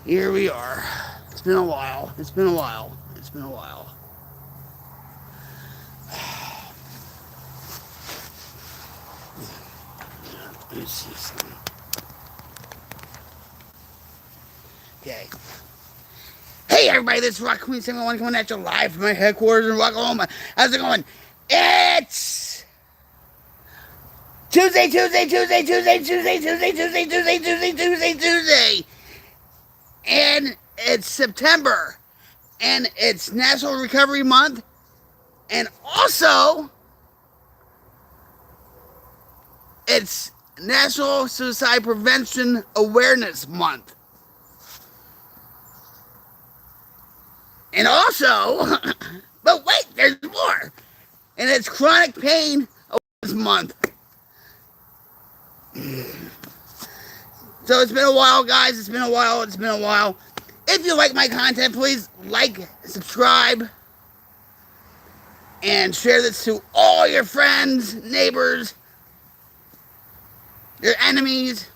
Here we are. It's been a while. It's been a while. It's been a while. Let me see something. Okay. Hey everybody, this is Rock Queen 71 coming at you live from my headquarters in Oklahoma. How's it going? It's Tuesday. And it's September. And it's National Recovery Month. And also, it's National Suicide Prevention Awareness Month. And also, but wait, there's more. And it's Chronic Pain Awareness Month. So it's been a while, guys. It's been a while. If you like my content, please like, subscribe, and share this to all your friends, neighbors, your enemies.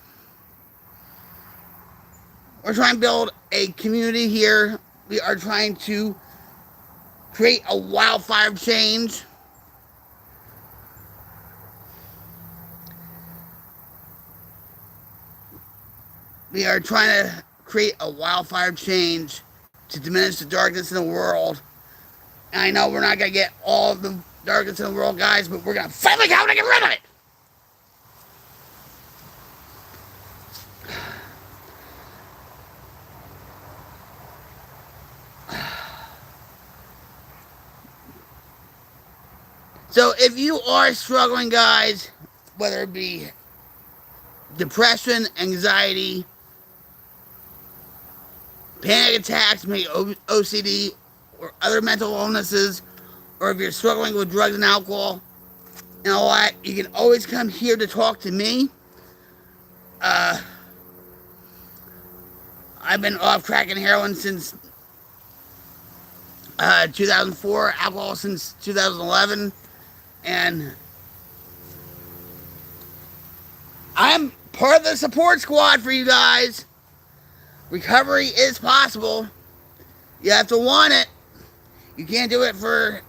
We're trying to build a community here. We are trying to create a wildfire change. We are trying to create a wildfire change to diminish the darkness in the world. And I know we're not going to get all of the darkness in the world, guys, but we're going to finally go to get rid of it. So if you are struggling, guys, whether it be depression, anxiety, panic attacks, maybe OCD, or other mental illnesses, or if you're struggling with drugs and alcohol, you know what? You can always come here to talk to me. I've been off crack and heroin since 2004, alcohol since 2011, and I'm part of the support squad for you guys. Recovery is possible. You have to want it. You can't do it for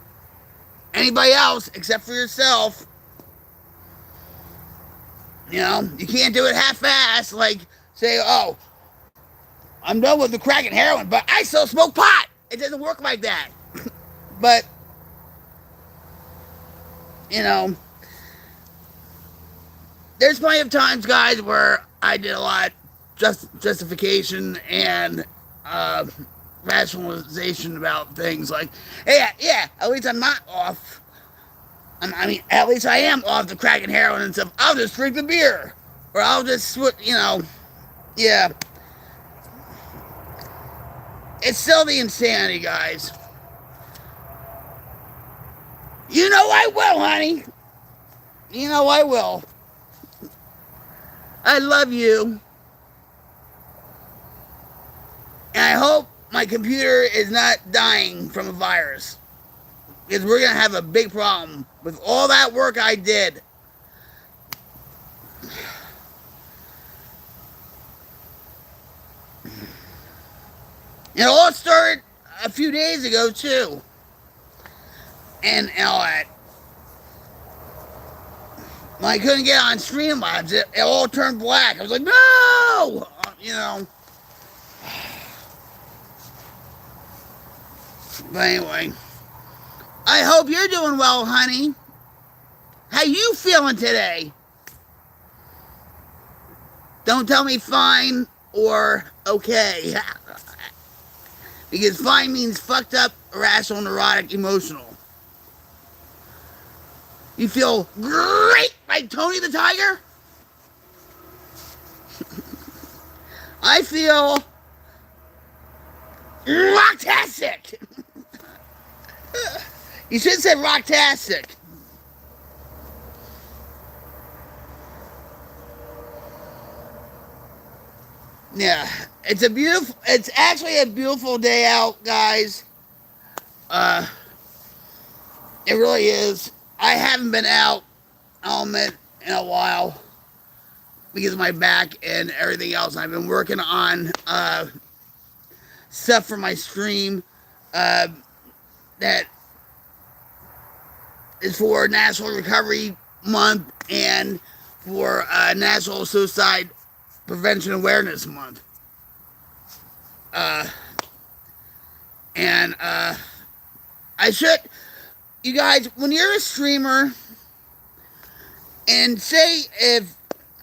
anybody else except for yourself. You know, you can't do it half-assed, like say, oh, I'm done with the crack and heroin, but I still smoke pot. It doesn't work like that. But, you know, there's plenty of times, guys, where I did a lot of justification and rationalization about things like, hey, yeah, at least I'm not off. I mean, at least I am off the crack and heroin and stuff. I'll just drink the beer. Or I'll just, you know, yeah. It's still the insanity, guys. You know I will, honey. You know I will. I love you. And I hope my computer is not dying from a virus. Because we're going to have a big problem with all that work I did. It all started a few days ago, too. And all that. When I couldn't get on Streamlabs, it all turned black. I was like, no! You know. But anyway. I hope you're doing well, honey. How you feeling today? Don't tell me fine or okay. Because fine means fucked up, irrational, neurotic, emotional. You feel great like Tony the Tiger? I feel rocktastic. You should have said rocktastic. Yeah, it's actually a beautiful day out, guys. It really is. I haven't been out, I'll admit, in a while because of my back and everything else. I've been working on stuff for my stream uh, that is for National Recovery Month and for National Suicide Prevention Awareness Month. And I should, you guys, when you're a streamer, and say if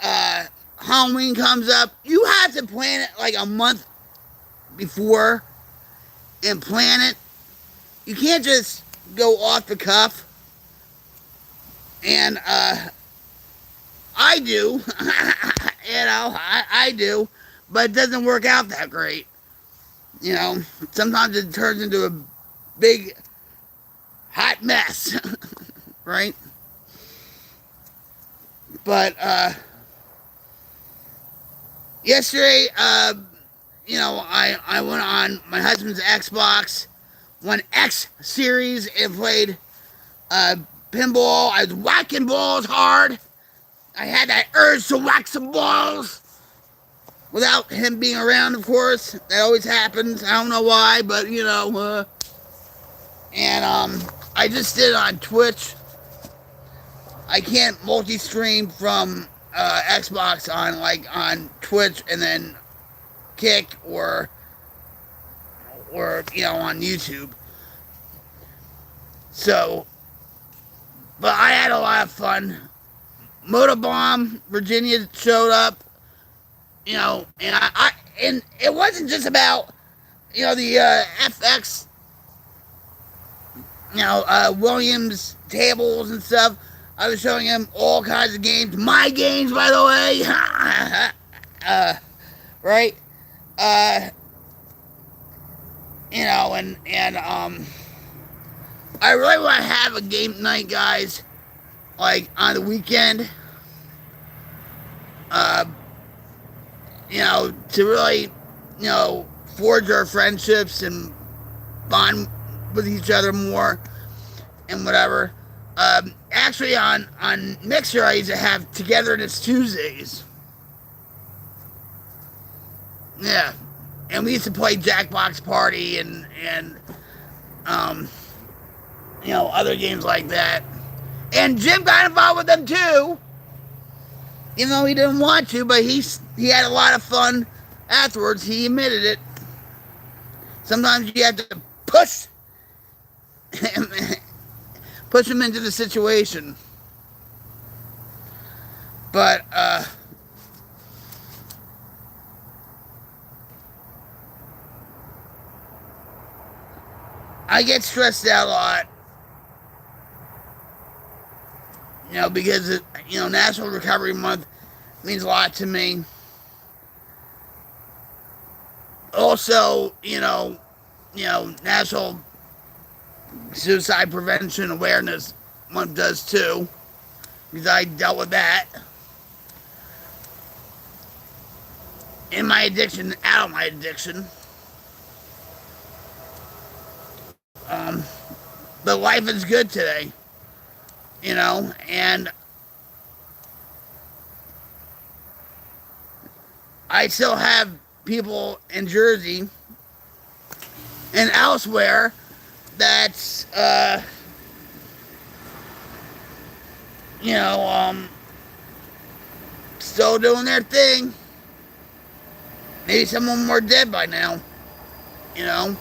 Halloween comes up, you have to plan it like a month before and plan it. You can't just go off the cuff. And I do, I do, but it doesn't work out that great. You know, sometimes it turns into a big hot mess, right? But yesterday, you know, I went on my husband's Xbox One X series and played pinball. I was whacking balls hard. I had that urge to whack some balls without him being around, of course. That always happens. I don't know why, but you know. And I just did it on Twitch. I can't multi-stream from Xbox on Twitch and then Kick or you know, on YouTube. So, but I had a lot of fun. Motobomb Virginia showed up, you know, and and it wasn't just about, you know, the FX, you know, Williams tables and stuff. I was showing him all kinds of games, my games, by the way. Right? You know, and I really want to have a game night, guys, like on the weekend. You know, to really, you know, forge our friendships and bond with each other more and whatever. Actually, on Mixer, I used to have Togetherness Tuesdays. Yeah, and we used to play Jackbox Party and you know, other games like that. And Jim got involved with them too, even though he didn't want to. But he had a lot of fun afterwards. He admitted it. Sometimes you have to push him into the situation. But I get stressed out a lot, you know, because you know, National Recovery Month means a lot to me. Also, you know, National Suicide Prevention Awareness Month does too, because I dealt with that in my addiction, out of my addiction. But life is good today, you know, and I still have people in Jersey and elsewhere that's, you know, still doing their thing. Maybe some of them are dead by now, you know.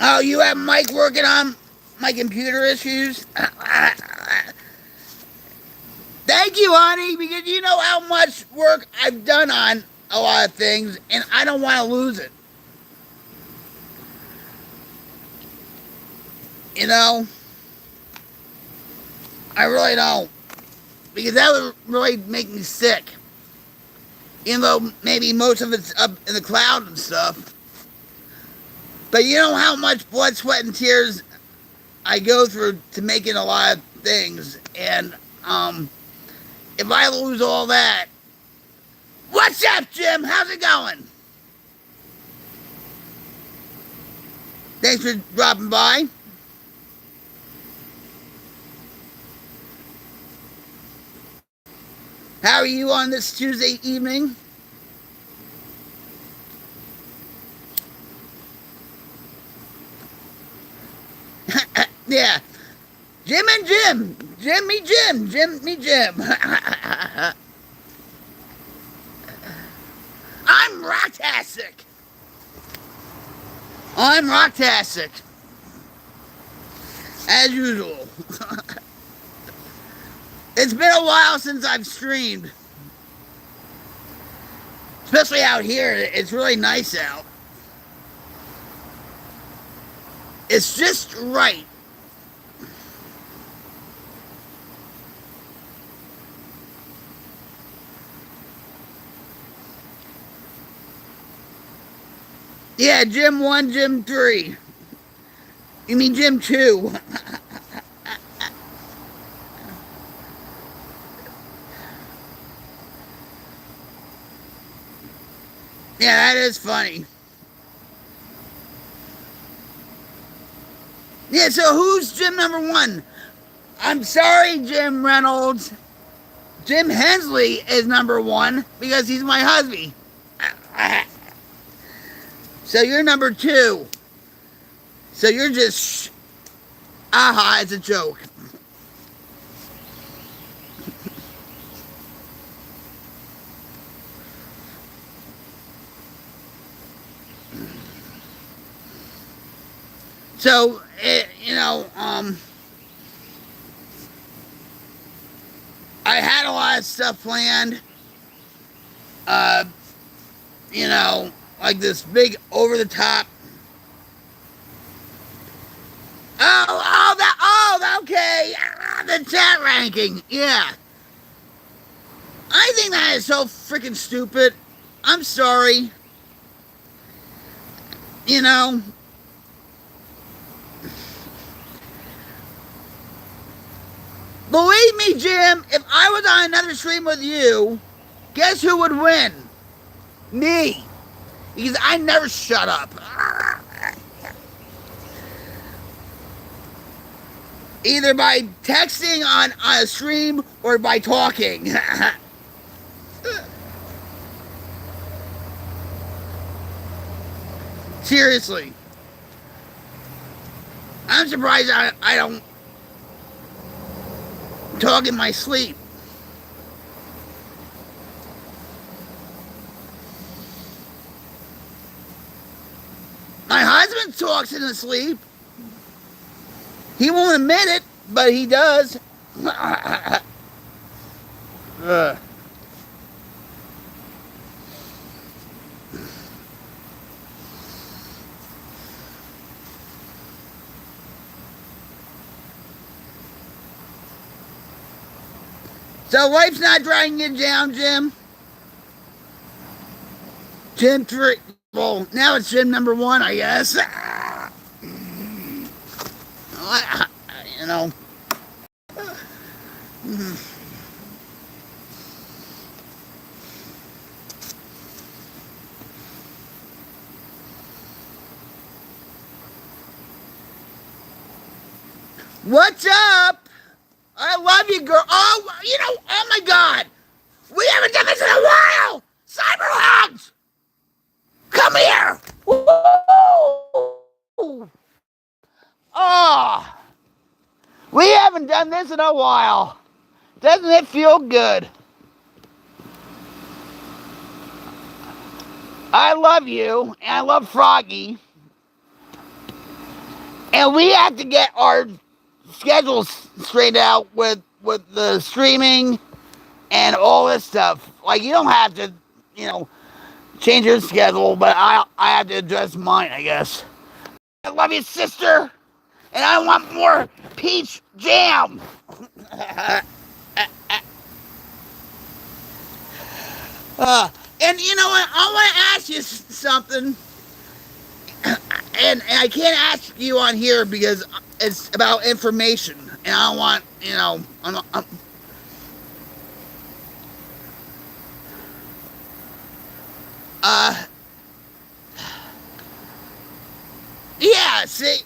Oh, you have Mike working on my computer issues? Thank you, honey, because you know how much work I've done on a lot of things, and I don't want to lose it. You know? I really don't. Because that would really make me sick. Even though maybe most of it's up in the cloud and stuff. But you know how much blood, sweat, and tears I go through to making a lot of things. And if I lose all that. What's up, Jim? How's it going? Thanks for dropping by. How are you on this Tuesday evening? Yeah. Jim and Jim. Jim me Jim. Jim me Jim. I'm Rocktastic. I'm Rocktastic. As usual. It's been a while since I've streamed. Especially out here. It's really nice out. It's just right. Yeah, Gym 1, Gym 3. You mean Gym 2. Yeah, that is funny. Yeah, so who's Gym number 1? I'm sorry, Jim Reynolds. Jim Hensley is number 1 because he's my husband. So you're number 2. So you're just... Aha, it's a joke. So, I had a lot of stuff planned. Like this big over-the-top. Okay. The chat ranking. Yeah. I think that is so freaking stupid. I'm sorry. Believe me, Jim, if I was on another stream with you, guess who would win? Me. Because I never shut up. Either by texting on a stream or by talking. Seriously. I'm surprised I don't talk in my sleep. My husband talks in his sleep. He won't admit it, but he does. So life's not dragging you down, Jim? Gym 3. Well, now it's gym number 1, I guess. What's up? I love you, girl. Oh my God. We haven't done this in a while. Cyberhogs! Come here. Woo! Oh, we haven't done this in a while. Doesn't it feel good? I love you, and I love Froggy. And we have to get our schedules straightened out with the streaming and all this stuff. Like, you don't have to, change your schedule, but I have to adjust mine, I guess. I love you, sister, and I want more peach jam. And you know what? I want to ask you something, and I can't ask you on here because it's about information, and I don't want, Uh, yeah, see,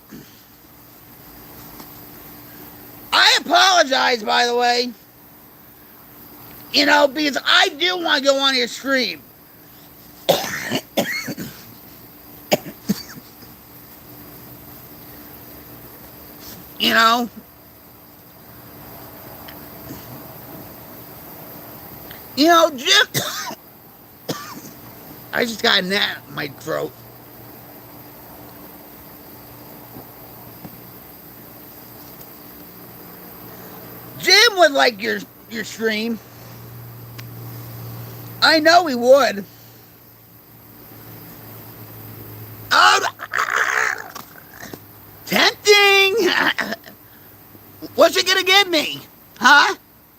I apologize, by the way, because I do want to go on your stream. you know? Jim, I just got a gnat in my throat. Jim would like your stream. I know he would. Oh, tempting. What's it gonna give me? Huh?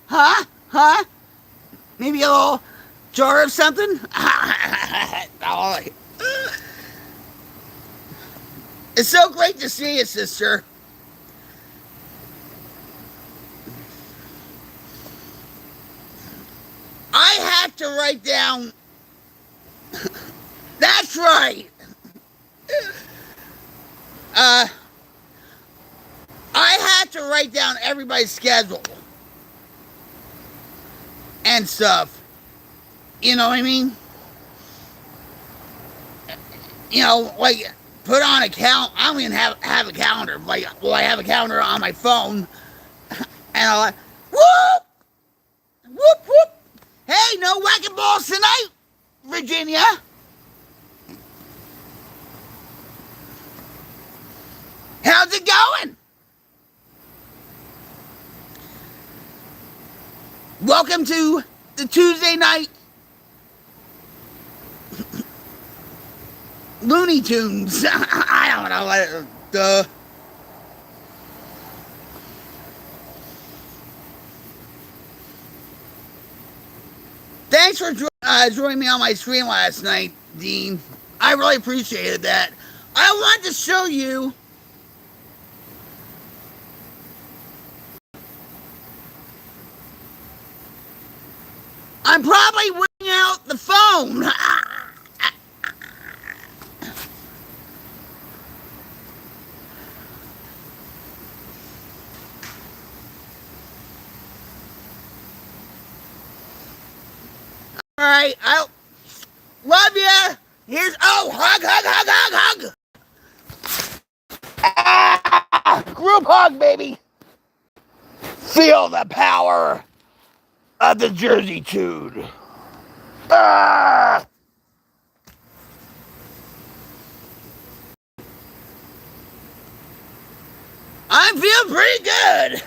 Huh? Huh? Maybe a little jar of something? It's so great to see you, sister. I have to write down. That's right. I have to write down everybody's schedule and stuff. You know what I mean? Like put on a count. I don't even have a calendar. Like, well, I have a calendar on my phone, and I'm like, whoop, whoop, whoop. Hey, no whacking balls tonight, Virginia. How's it going? Welcome to the Tuesday night Looney Tunes. I don't know. Thanks for joining me on my stream last night, Dean. I really appreciated that. I wanted to show you. I'm probably winning out the phone. All right, I love you. Here's hug. Group hug, baby. Feel the power of the Jersey Tude. I'm feeling pretty good.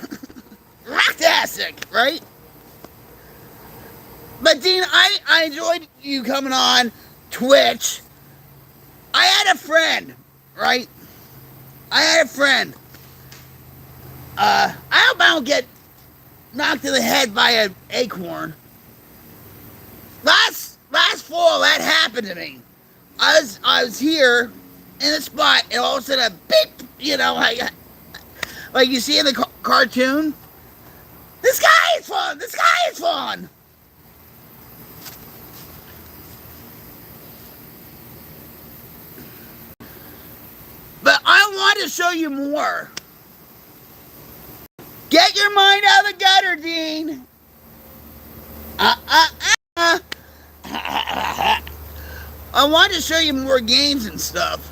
Fantastic, right? But Dean, I enjoyed you coming on Twitch. I had a friend, right? I hope I don't get knocked in the head by an acorn. Last fall, that happened to me. I was here in a spot, and all of a sudden, a beep, like you see in the cartoon. The sky is falling. The sky is falling. But I want to show you more. Get your mind out of the gutter, Dean. I want to show you more games and stuff.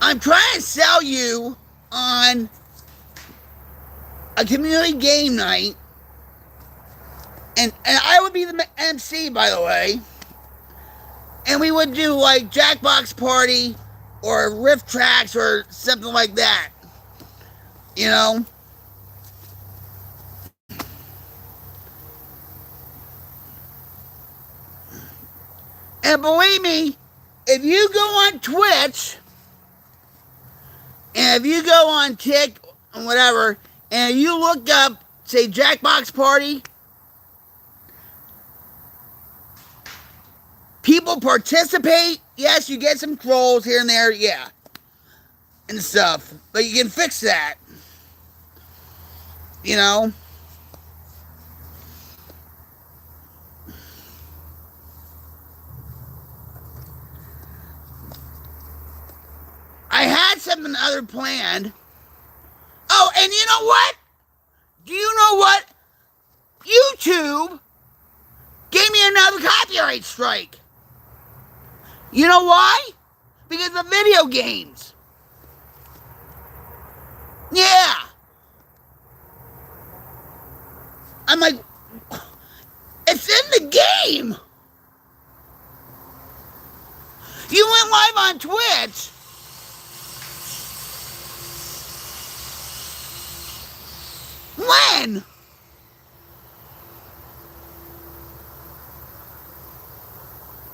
I'm trying to sell you on a community game night. And I would be the MC, by the way. And we would do like Jackbox Party or Riff Tracks or something like that. You know? And believe me, if you go on Twitch, and if you go on Kick and whatever, and you look up, say, Jackbox Party, people participate. Yes, you get some trolls here and there, yeah, and stuff. But you can fix that. You know? something other planned. Oh, and you know what? Do you know what? YouTube gave me another copyright strike. You know why? Because of video games. Yeah. I'm like, it's in the game. You went live on Twitch. When?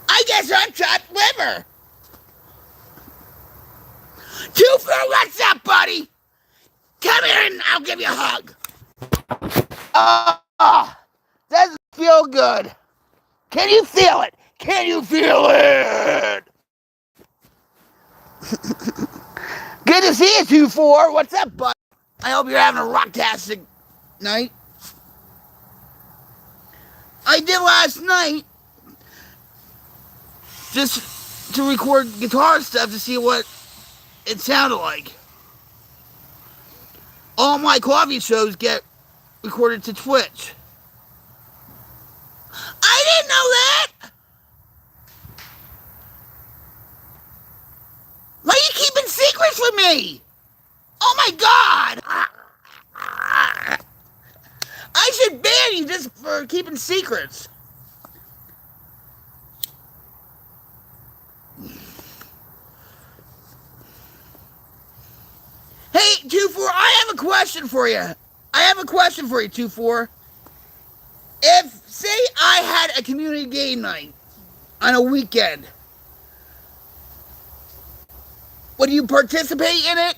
I guess I'm chopped liver. 2-4, what's up, buddy? Come here and I'll give you a hug. Doesn't feel good. Can you feel it? Can you feel it? Good to see you, 2-4. What's up, bud? I hope you're having a rocktastic night. I did last night just to record guitar stuff to see what it sounded like. All my coffee shows get recorded to Twitch. I didn't know that! Why are you keeping secrets from me? Oh my God! I should ban you just for keeping secrets. Hey, 2-4, I have a question for you. 2-4. If, say, I had a community game night on a weekend, would you participate in it?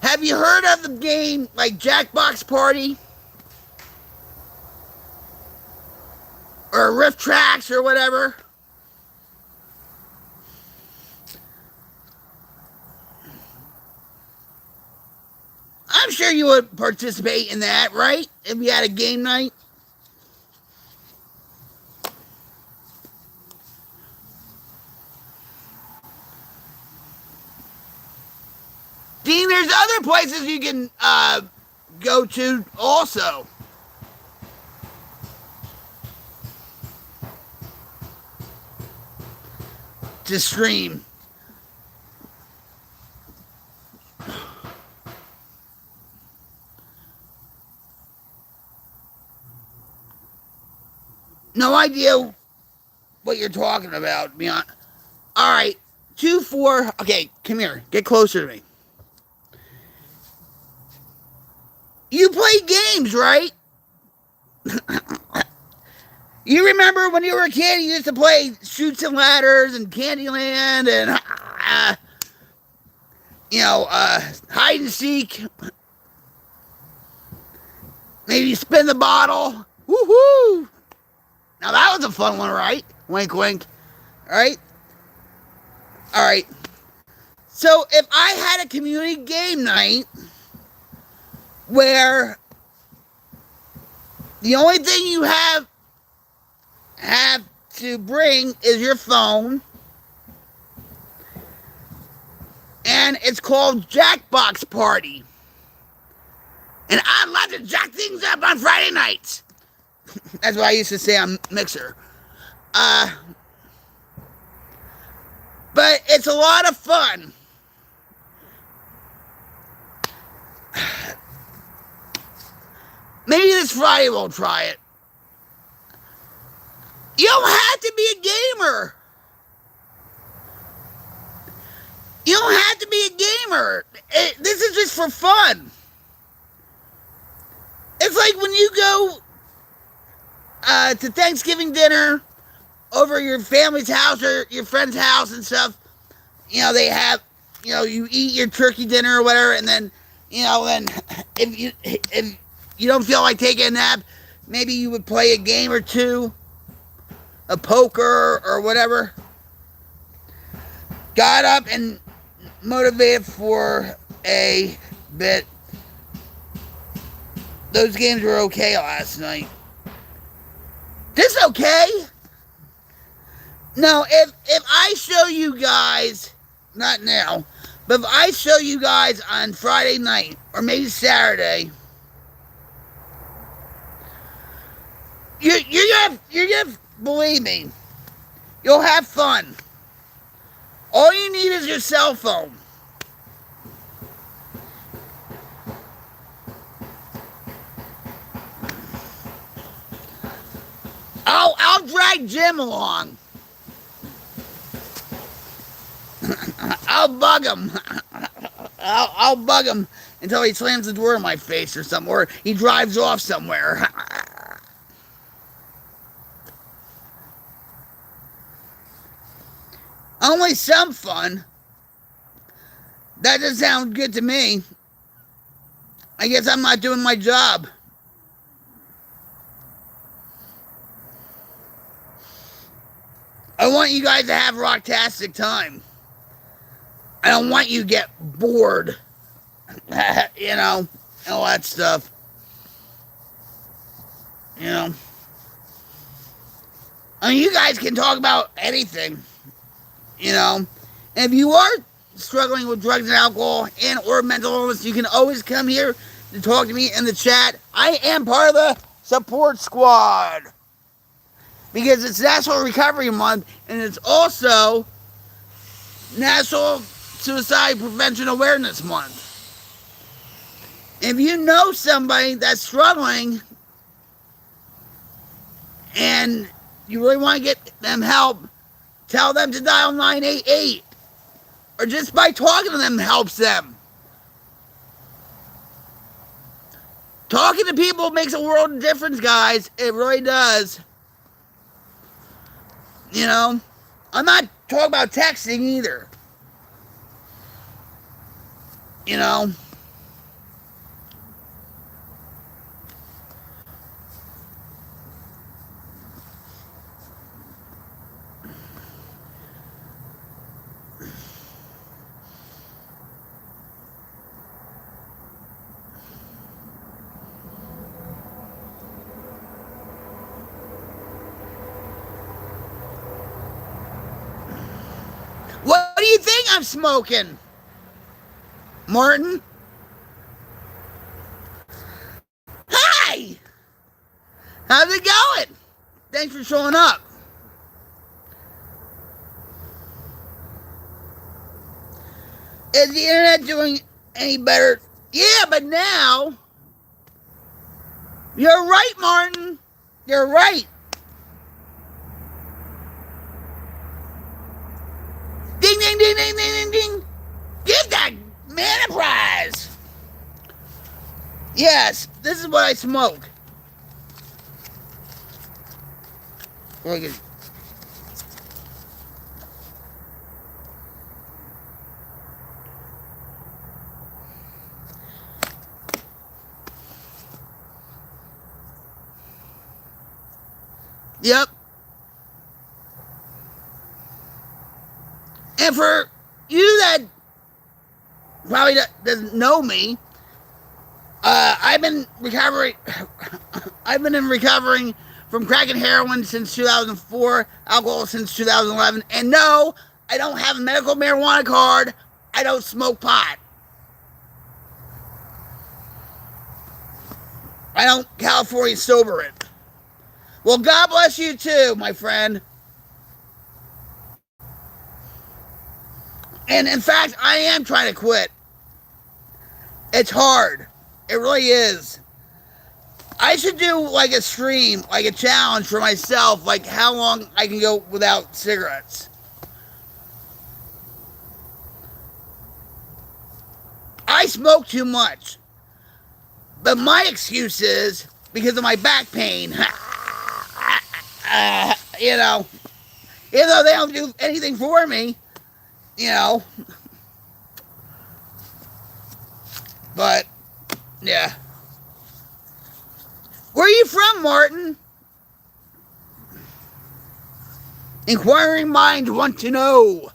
Have you heard of the game like Jackbox Party? Or Riff Tracks or whatever? I'm sure you would participate in that, right? If you had a game night. Dean, there's other places you can go to also. To stream. No idea what you're talking about. Alright, 2-4. Okay, come here. Get closer to me. You play games, right? You remember when you were a kid, you used to play Chutes and Ladders and Candyland and, hide and seek. Maybe spin the bottle. Woohoo! Now that was a fun one, right? Wink, wink. Alright? Alright. So if I had a community game night where the only thing you have to bring is your phone, and it's called Jackbox Party, and I love to jack things up on Friday nights. That's what I used to say on Mixer. But it's a lot of fun. Maybe this Friday we'll try it. You don't have to be a gamer. You don't have to be a gamer. This is just for fun. It's like when you go to Thanksgiving dinner over your family's house or your friend's house and stuff. They have, you eat your turkey dinner or whatever, and then, then if you don't feel like taking a nap, maybe you would play a game or two, a poker or whatever. Got up and motivated for a bit. Those games were okay last night. This okay? Now, if I show you guys, not now, but if I show you guys on Friday night or maybe Saturday, you're gonna believe me. You'll have fun. All you need is your cell phone. I'll drag Jim along. I'll bug him. I'll bug him until he slams the door in my face or something, or he drives off somewhere. Only some fun. That doesn't sound good to me. I guess I'm not doing my job. I want you guys to have a rocktastic time. I don't want you to get bored. You know, and all that stuff. You know. I mean, you guys can talk about anything. You know. And if you are struggling with drugs and alcohol and or mental illness, you can always come here to talk to me in the chat. I am part of the support squad. Because it's National Recovery Month, and it's also National Suicide Prevention Awareness Month. If you know somebody that's struggling and you really want to get them help, tell them to dial 988. Or just by talking to them helps them. Talking to people makes a world of difference, guys. It really does. You know, I'm not talking about texting either. You know. What do you think I'm smoking, Martin? Hi! How's it going? Thanks for showing up. Is the internet doing any better? Yeah, but now... You're right, Martin. You're right. Ding, ding, ding, ding, ding, ding, ding. Give that man a prize. Yes, this is what I smoke. Look at. Yep. And for you that probably doesn't know me, I've been recovering. I've been recovering from crack and heroin since 2004, alcohol since 2011, and no, I don't have a medical marijuana card. I don't smoke pot. I don't California sober it. Well, God bless you too, my friend. And in fact, I am trying to quit. It's hard. It really is. I should do like a stream, like a challenge for myself, like how long I can go without cigarettes. I smoke too much. But my excuse is because of my back pain. You know, even though they don't do anything for me, you know. But, yeah. Where are you from, Martin? Inquiring minds want to know.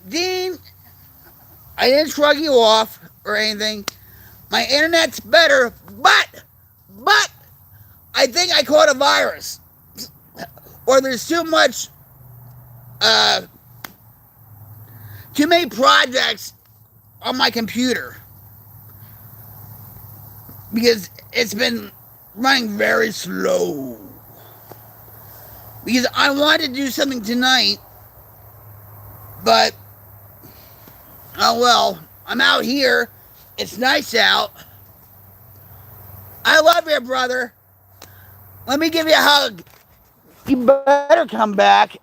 Dean, I didn't shrug you off or anything. My internet's better, but I think I caught a virus. or there's uh, too many projects on my computer because it's been running very slow. Because I wanted to do something tonight, but oh well, I'm out here. It's nice out. I love you, brother. Let me give you a hug. You better come back.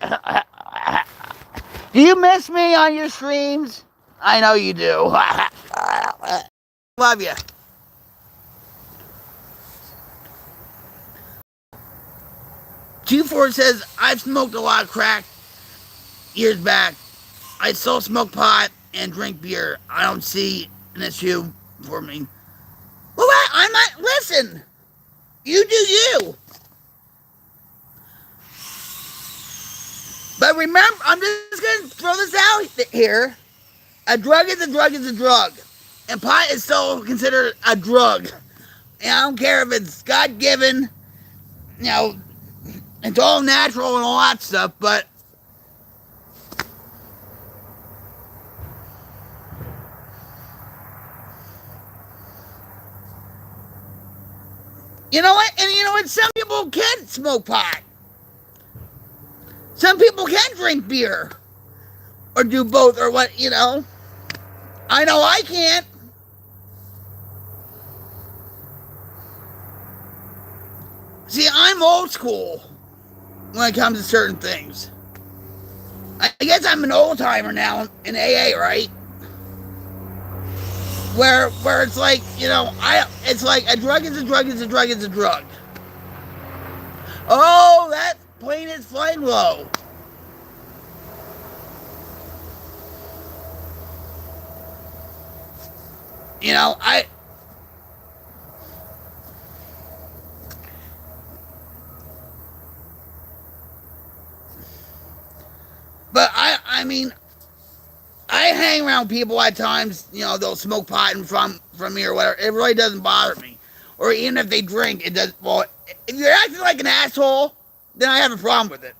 Do you miss me on your streams? I know you do. Love you. Q4 says, I've smoked a lot of crack years back. I still smoke pot and drink beer. I don't see an issue for me. Well, I'm not. Listen, you do you. But remember, I'm just going to throw this out here. A drug is a drug is a drug. And pot is still considered a drug. And I don't care if it's God-given, you know, it's all natural and all that stuff, but you know what? And you know what? Some people can smoke pot. Some people can drink beer. Or do both, or what, you know. I know I can't. See, I'm old school when it comes to certain things. I guess I'm an old timer now in AA, right? Where it's like, you know, it's like a drug is a drug is a drug is a drug. Oh, that plane is flying low. You know, but I mean, I hang around people at times, you know, they'll smoke pot and from me or whatever. It really doesn't bother me. Or even if they drink, it does. Well, if you're acting like an asshole, then I have a problem with it.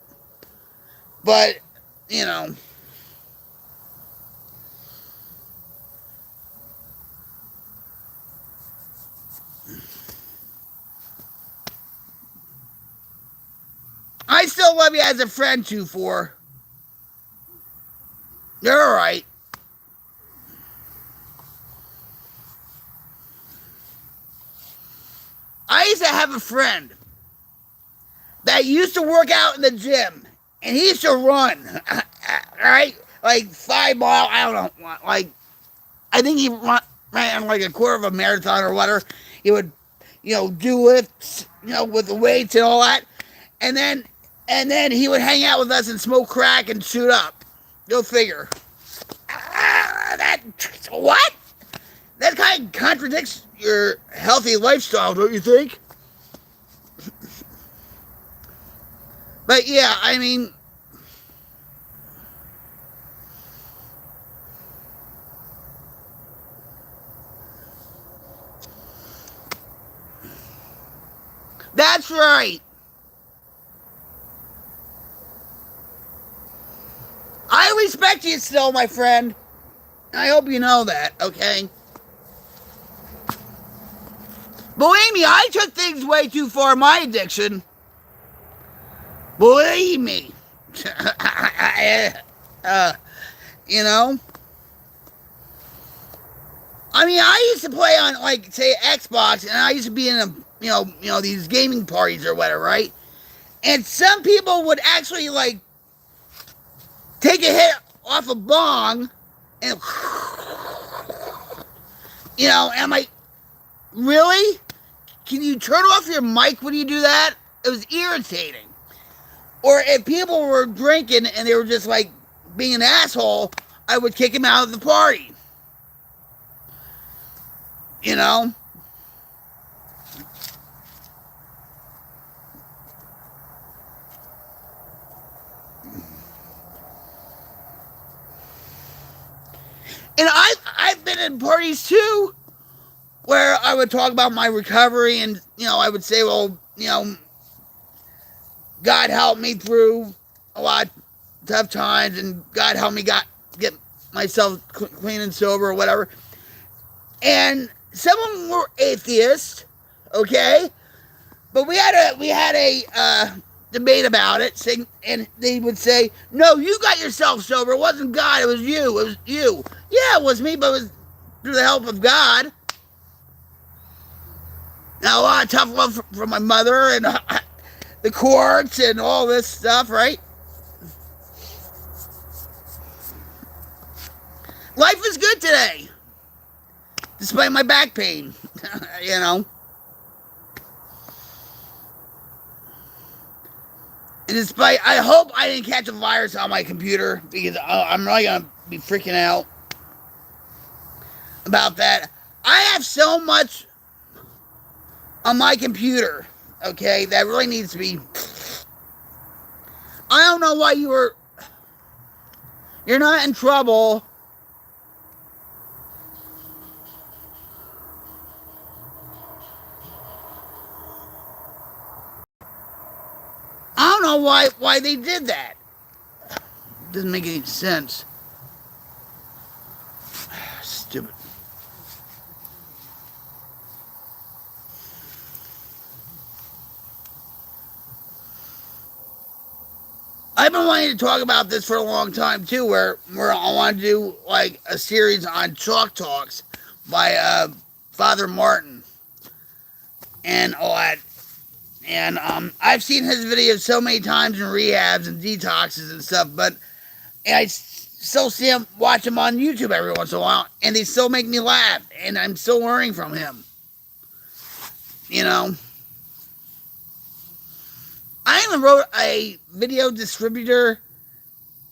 But, you know. I still love you as a friend, 2-4. You're alright. I used to have a friend that used to work out in the gym, and he used to run, right? Like 5 mile, I don't know, like, I think he ran like a quarter of a marathon or whatever. He would, you know, do lifts, you know, with the weights and all that. And then he would hang out with us and smoke crack and shoot up. Go figure. What? That kind of contradicts your healthy lifestyle, don't you think? But yeah, I mean, that's right. I respect you still, my friend. I hope you know that, okay? Believe me, I took things way too far in my addiction. Believe me. You know? I mean, I used to play on, like, say, Xbox, and I used to be in a, you know, these gaming parties or whatever, right? And some people would actually, like, take a hit off a bong, and, you know, and I'm like, really? Can you turn off your mic when you do that? It was irritating. Or if people were drinking and they were just, like, being an asshole, I would kick them out of the party. You know? And I've been in parties too where I would talk about my recovery and, you know, I would say, well, you know, God helped me through a lot of tough times, and God helped me get myself clean and sober or whatever. And some of them were atheists, okay? But we had a debate about it, saying, and they would say, "No, you got yourself sober. It wasn't God. It was you. It was you." Yeah, it was me, but it was through the help of God. Now, a lot of tough love from my mother and the courts and all this stuff, right? Life is good today, despite my back pain, you know. And despite, I hope I didn't catch a virus on my computer, because I'm really going to be freaking out about that. I have so much on my computer, okay, that really needs to be. I don't know why you're not in trouble. I don't know why they did that. Doesn't make any sense. Stupid. I've been wanting to talk about this for a long time too, where I want to do like a series on Chalk Talks by Father Martin and all that. And I've seen his videos so many times in rehabs and detoxes and stuff, but I still see him, watch him on YouTube every once in a while, and they still make me laugh, and I'm still learning from him. You know, I even wrote a video distributor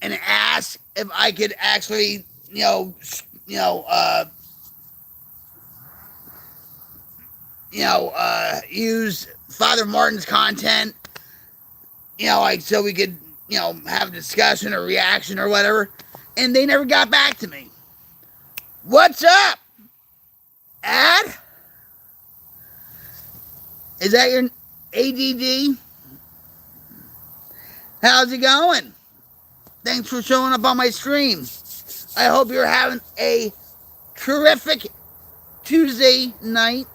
and asked if I could actually, use Father Martin's content, like so we could, have a discussion or reaction or whatever. And they never got back to me. What's up, Ad? Is that your ADD? How's it going? Thanks for showing up on my stream. I hope you're having a terrific Tuesday night.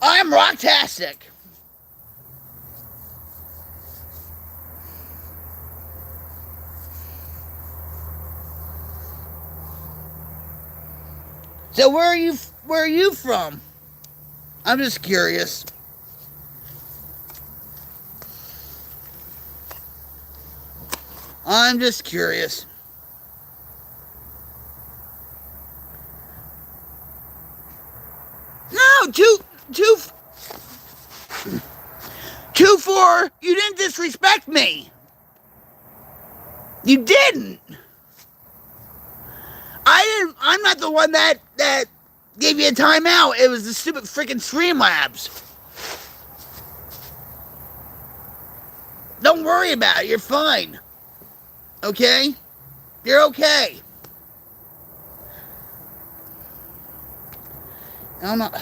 I'm rocktastic. So where are you from? I'm just curious. I'm just curious. No, 2-4. You didn't disrespect me. You didn't. I'm not the one that gave you a timeout. It was the stupid freaking Streamlabs. Don't worry about it. You're fine. Okay? You're okay. I'm not.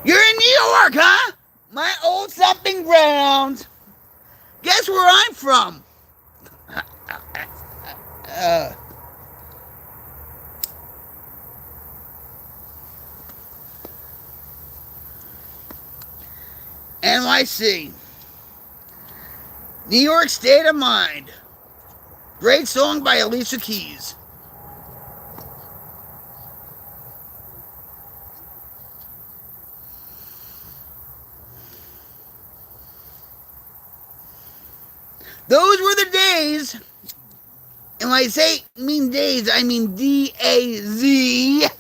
You're in New York, huh? My old stomping ground. Guess where I'm from? NYC. New York State of Mind. Great song by Alicia Keys. Those were the days. And when I say mean days, I mean DAZE.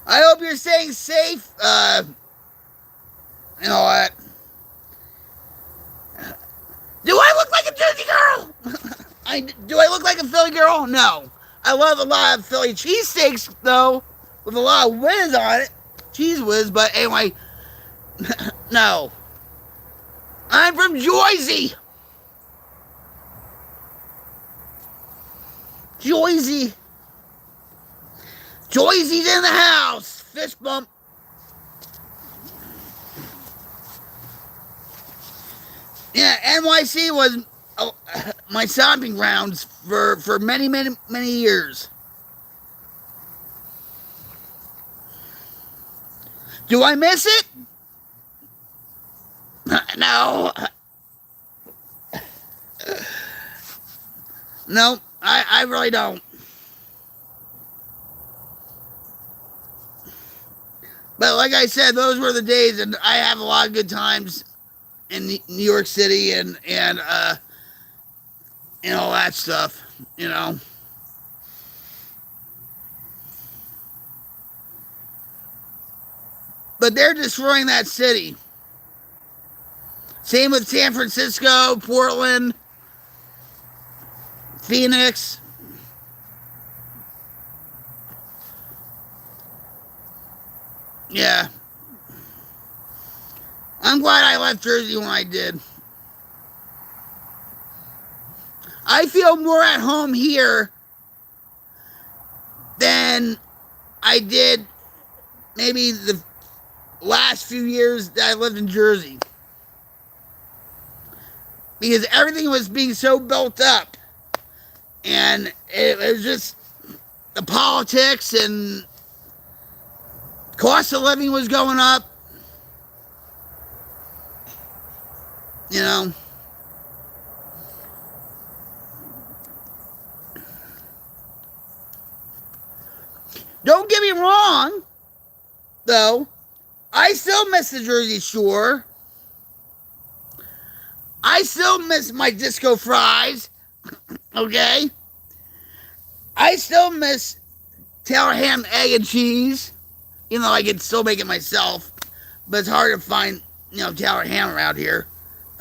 I hope you're staying safe. You know what? Do I look like a Jersey girl? Do I look like a Philly girl? No. I love a lot of Philly cheesesteaks, though, with a lot of whiz on it. Cheese whiz, but anyway, no. I'm from Jersey. Jersey. Jersey's in the house. Fist bump. Yeah, NYC was my stomping grounds for many, many, many years. Do I miss it? No. No, I really don't. But like I said, those were the days, and I have a lot of good times in New York City and all that stuff, you know. But they're destroying that city. Same with San Francisco, Portland, Phoenix. Yeah. I'm glad I left Jersey when I did. I feel more at home here than I did maybe the last few years that I lived in Jersey. Because everything was being so built up. And it was just the politics and cost of living was going up. You know. Don't get me wrong, though. I still miss the Jersey Shore. I still miss my disco fries. Okay? I still miss Taylor ham, egg, and cheese. You know, I can still make it myself. But it's hard to find, Taylor ham around here.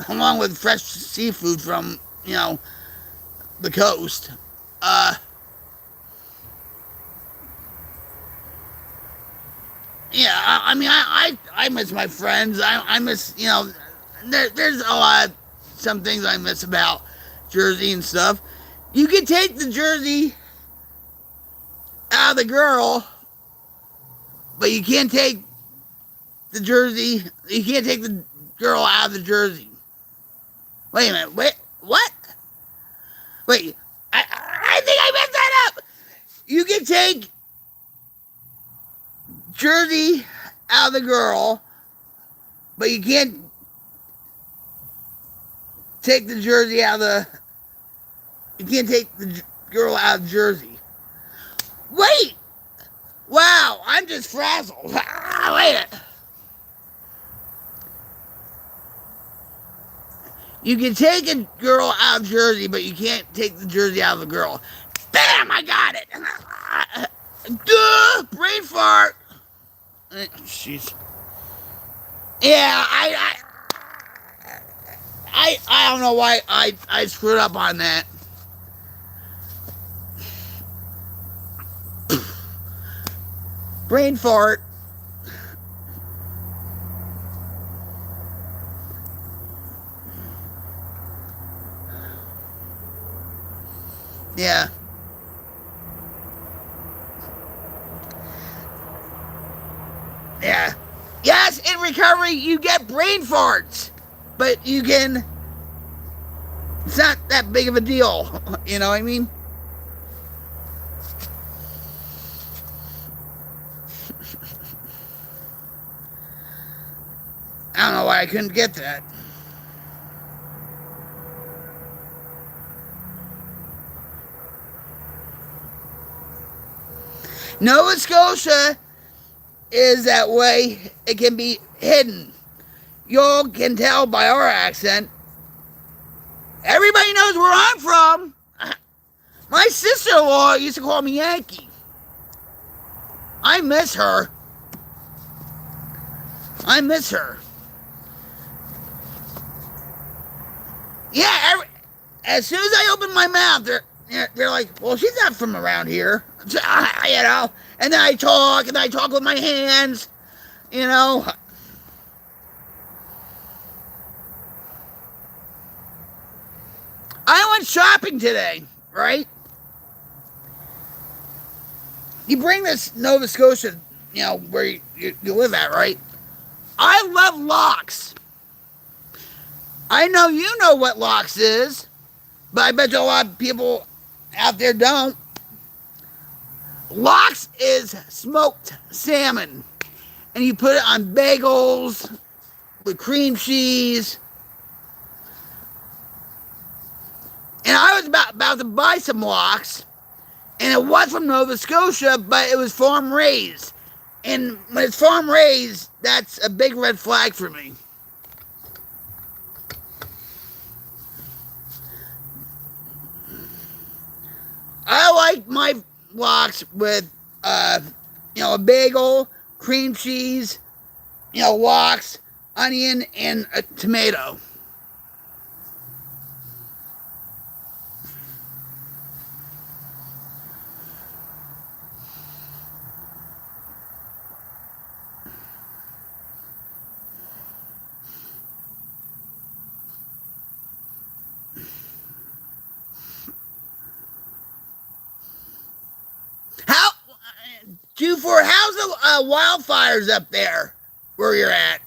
Along with fresh seafood from, the coast. Yeah, I mean, I miss my friends. I miss, there's a lot of some things I miss about Jersey and stuff. You can take the Jersey out of the girl, but you can't take the Jersey, you can't take the girl out of the Jersey. Wait a minute, wait, what? Wait, I think I messed that up. You can take Jersey out of the girl, but you can't take the Jersey out of the... You can't take the girl out of Jersey. Wait! Wow, I'm just frazzled. Wait a minute. You can take a girl out of Jersey, but you can't take the Jersey out of the girl. Bam! I got it! Duh! Brain fart! Jeez. Yeah, I don't know why I screwed up on that. Brain fart. Yeah. Yeah. Yes, in recovery you get brain farts. But you can... It's not that big of a deal. You know what I mean? I don't know why I couldn't get that. Nova Scotia is that way. It can be hidden. You can tell by our accent. Everybody knows where I'm from. My sister-in-law used to call me Yankee. I miss her. I miss her. Yeah, as soon as I open my mouth, they're like, well, she's not from around here. You know? And then I talk with my hands, you know. I went shopping today, right? You bring this Nova Scotia, where you live at, right? I love lox. I know you know what lox is, but I bet you a lot of people out there don't. Lox is smoked salmon, and you put it on bagels with cream cheese. And I was about to buy some lox, and it was from Nova Scotia, but it was farm raised. And when it's farm raised, that's a big red flag for me. I like my lox with, a bagel, cream cheese, lox, onion, and a tomato. How, Q4, how's the wildfires up there where you're at?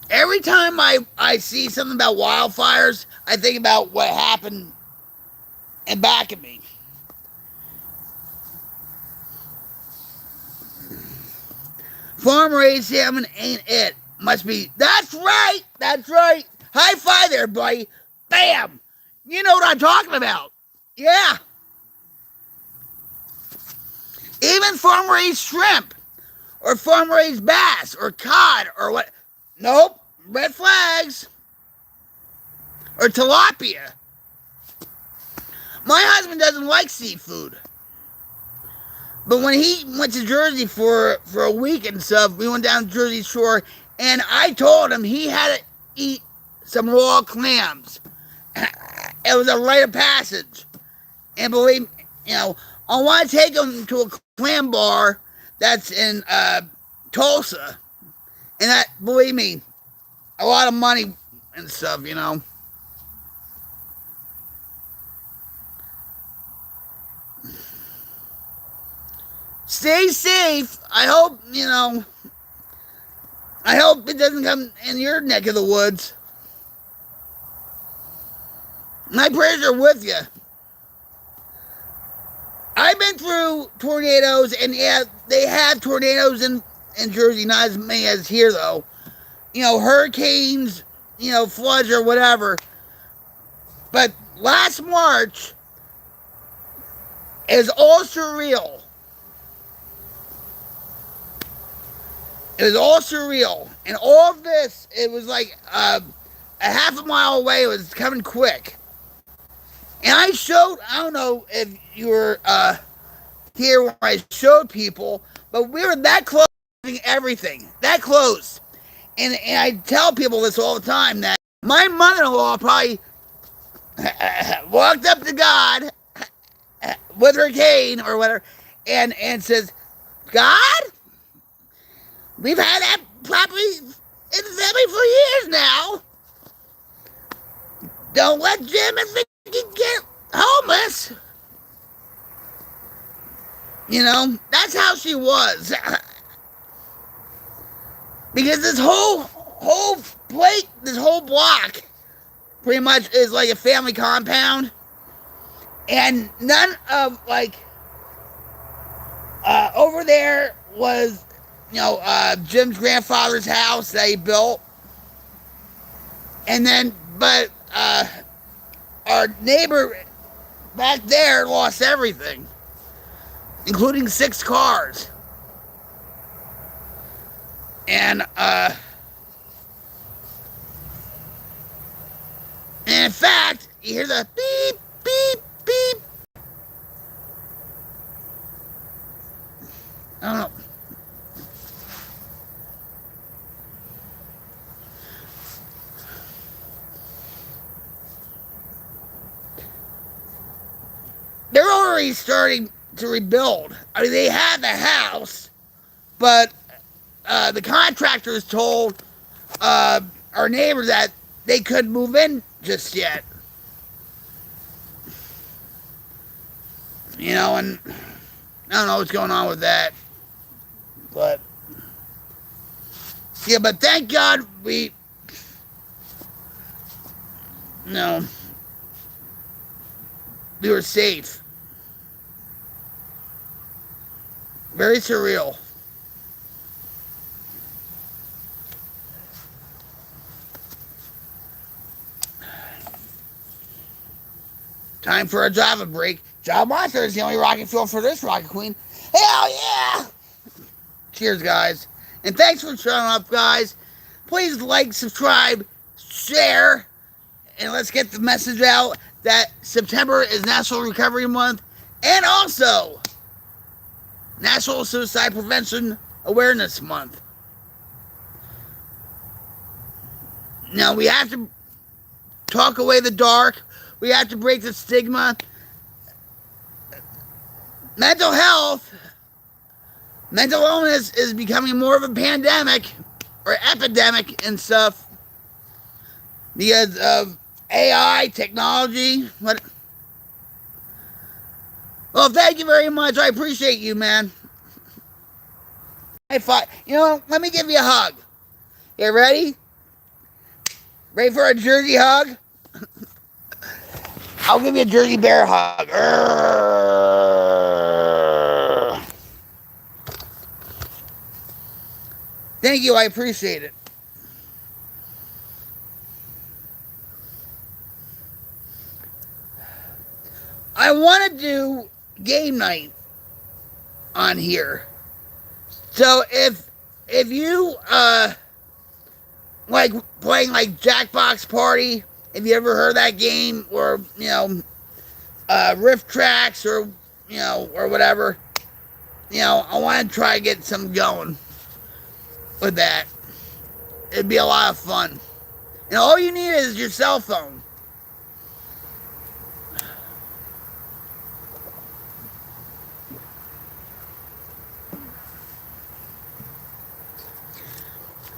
Every time I see something about wildfires, I think about what happened in back of me. Farm raised salmon ain't it. Must be. That's right. That's right. High five there, buddy. Bam. You know what I'm talking about. Yeah. Even farm raised shrimp or farm raised bass or cod or what. Nope. Red flags. Or tilapia. My husband doesn't like seafood. But when he went to Jersey for a week and stuff, we went down to Jersey Shore, and I told him he had to eat some raw clams. It was a rite of passage. And believe me, I want to take him to a clam bar that's in Tulsa. And that, believe me, a lot of money and stuff. Stay safe. I hope it doesn't come in your neck of the woods. My prayers are with you. I've been through tornadoes, and yeah, they have tornadoes in Jersey, not as many as here, though. Hurricanes, floods or whatever. But last March is all surreal. It was all surreal. And all of this, it was like a half a mile away. It was coming quick. And I don't know if you were here when I showed people, but we were that close to everything. That close. And I tell people this all the time, that my mother-in-law probably walked up to God with her cane or whatever and says, God, we've had that property in the family for years now. Don't let Jim and Vicky get homeless. That's how she was. Because this whole plate, this whole block, pretty much is like a family compound. And none of, over there was, Jim's grandfather's house that he built. And then, but, our neighbor back there lost everything, including 6 cars. And in fact, you hear the beep, beep, beep. I don't know. already starting to rebuild. I mean, they had the house, but the contractors told our neighbor that they couldn't move in just yet. You know, and I don't know what's going on with that. But, yeah, but thank God we, you know, we were safe. Very surreal. Time for a Java break. Java Monster is the only rocket fuel for this rocket queen. Hell yeah! Cheers, guys. And thanks for showing up, guys. Please like, subscribe, share, and let's get the message out that September is National Recovery Month and also National Suicide Prevention Awareness Month. Now, we have to talk away the dark. We have to break the stigma. Mental illness is becoming more of a pandemic or epidemic and stuff because of AI, technology. Well, thank you very much. I appreciate you, man. You know, let me give you a hug. You ready? Ready for a Jersey hug? I'll give you a Jersey Bear hug. Thank you, I appreciate it. I want to do game night on here. So if you like playing like Jackbox Party, if you ever heard that game, or you know, Rift Tracks, or you know, or whatever, you know, I want to try to get some going with that. It'd be a lot of fun. And all you need is your cell phone.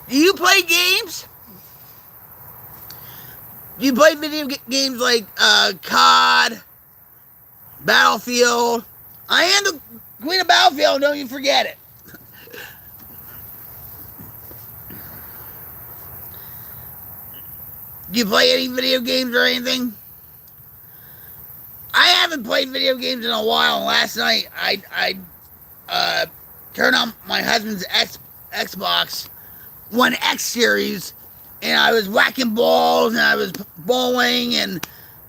Do you play games? Do you play video games like COD, Battlefield? I am the queen of Battlefield, don't you forget it. Do you play any video games or anything? I haven't played video games in a while. Last night, I turned on my husband's Xbox One X series, and I was whacking balls, and I was bowling, and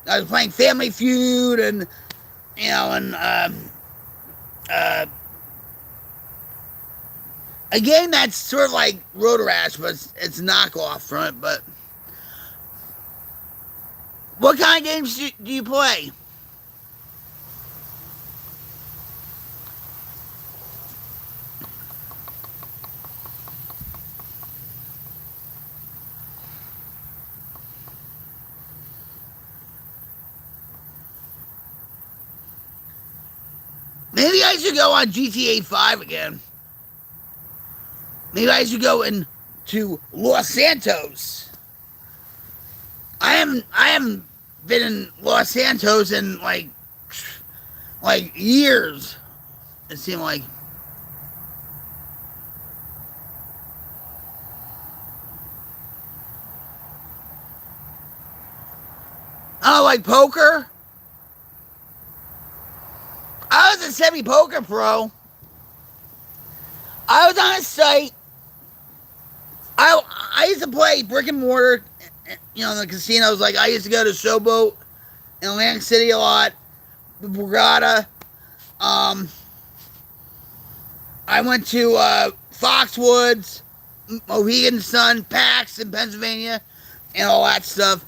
I was playing Family Feud, and you know, and a game that's sort of like Rotor Rash, but it's knockoff from it. But what kind of games do you play? Maybe I should go on GTA 5 again. Maybe I should go into Los Santos. I haven't been in Los Santos in like years. It seemed like. Oh, like poker? I was a semi-poker pro. I was on a site. I used to play brick and mortar, you know, in the casinos. Like, I used to go to Showboat in Atlantic City a lot, the Borgata. I went to Foxwoods, Mohegan Sun, PAX in Pennsylvania, and all that stuff.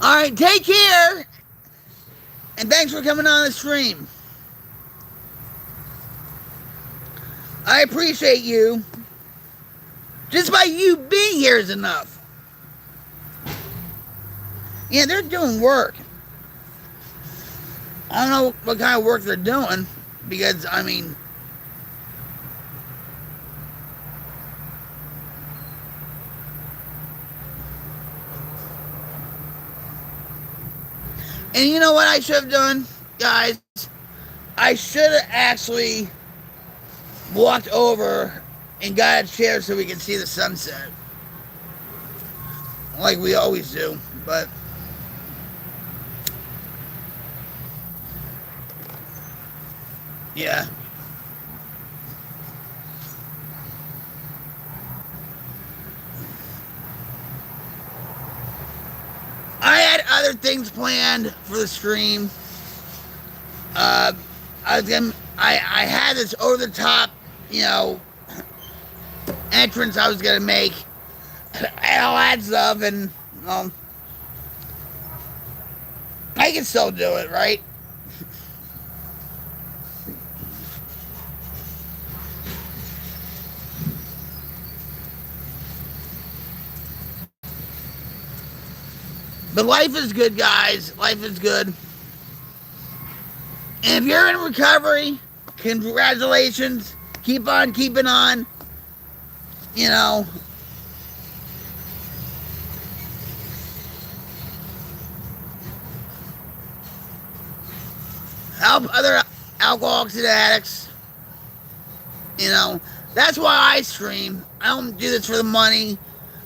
Alright, take care! And thanks for coming on the stream. I I appreciate you. Just by you being here is enough. Yeah, they're doing work. I don't know what kind of work they're doing because, I mean, and you know what I should have done, guys? I should have actually walked over and got a chair so we can see the sunset. Like we always do. But yeah. I had other things planned for the stream. I had this over the top, you know, entrance I was gonna make, and all that stuff, and I can still do it, right? But life is good, guys. Life is good. And if you're in recovery, congratulations. Keep on keeping on. You know, help other alcoholics and addicts. You know, that's why I stream. I don't do this for the money.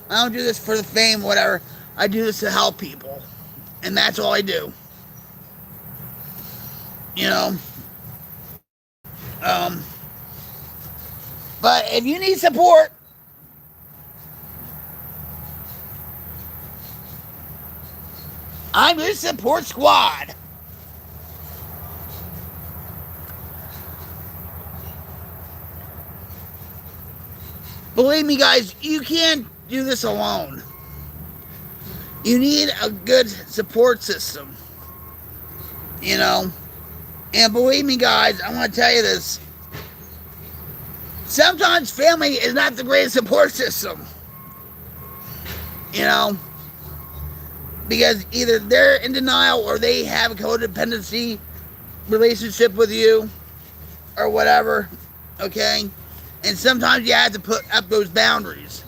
I don't do this for the fame, whatever. I do this to help people. And that's all I do. You know. But if you need support, I'm your support squad. Believe me, guys, you can't do this alone. You need a good support system. You know? And believe me, guys, I want to tell you this. Sometimes family is not the greatest support system. You know? Because either they're in denial or they have a codependency relationship with you or whatever. Okay? And sometimes you have to put up those boundaries.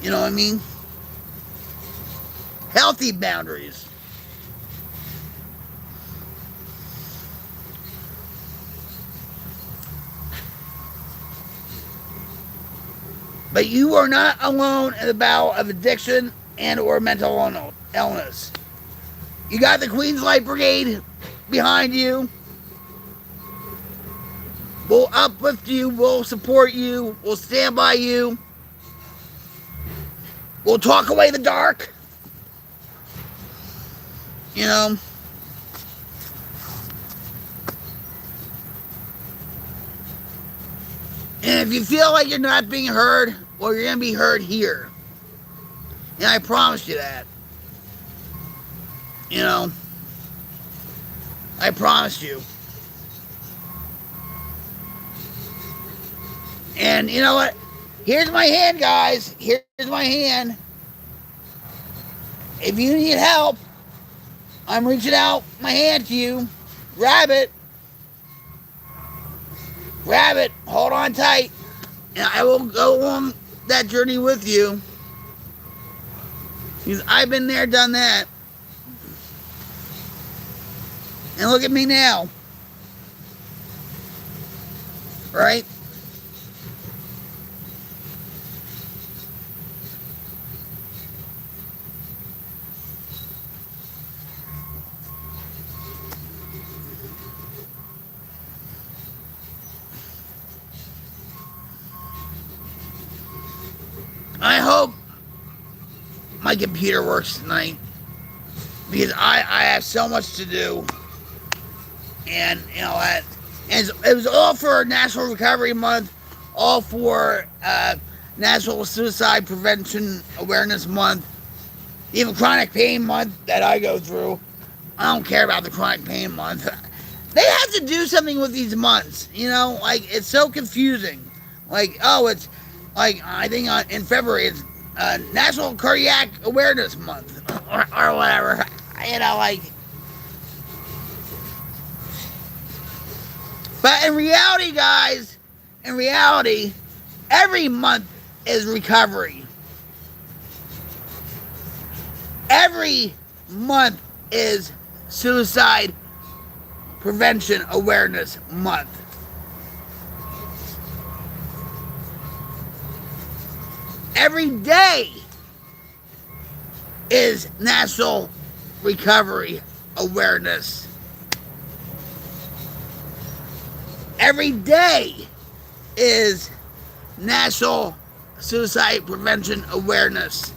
You know what I mean? Healthy boundaries. But you are not alone in the battle of addiction and or mental illness. You got the Queens Light Brigade behind you. We'll uplift you. We'll support you. We'll stand by you. We'll talk away the dark. You know. And if you feel like you're not being heard, well, you're going to be heard here. And I promise you that. You know. I promise you. And you know what? Here's my hand, guys. Here's my hand. If you need help, I'm reaching out my hand to you. Grab it. Grab it. Hold on tight. And I will go on that journey with you. Because I've been there, done that. And look at me now. Right? I hope my computer works tonight because I have so much to do, and you know that. And it was all for National Recovery Month, all for National Suicide Prevention Awareness Month, even Chronic Pain Month that I go through. I don't care about the Chronic Pain Month. They have to do something with these months, you know, like it's so confusing. Like, oh, it's like, I think in February it's National Cardiac Awareness Month or whatever. You know, like. But in reality, guys, every month is recovery. Every month is Suicide Prevention Awareness Month. Every day is National Recovery Awareness. Every day is National Suicide Prevention Awareness.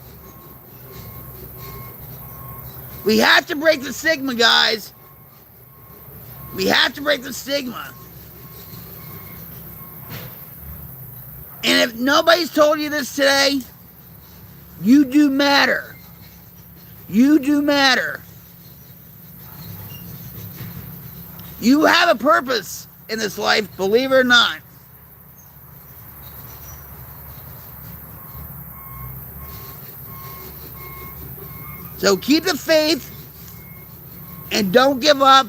We have to break the stigma, guys. We have to break the stigma. And if nobody's told you this today, you do matter. You do matter. You have a purpose in this life, believe it or not. So keep the faith and don't give up.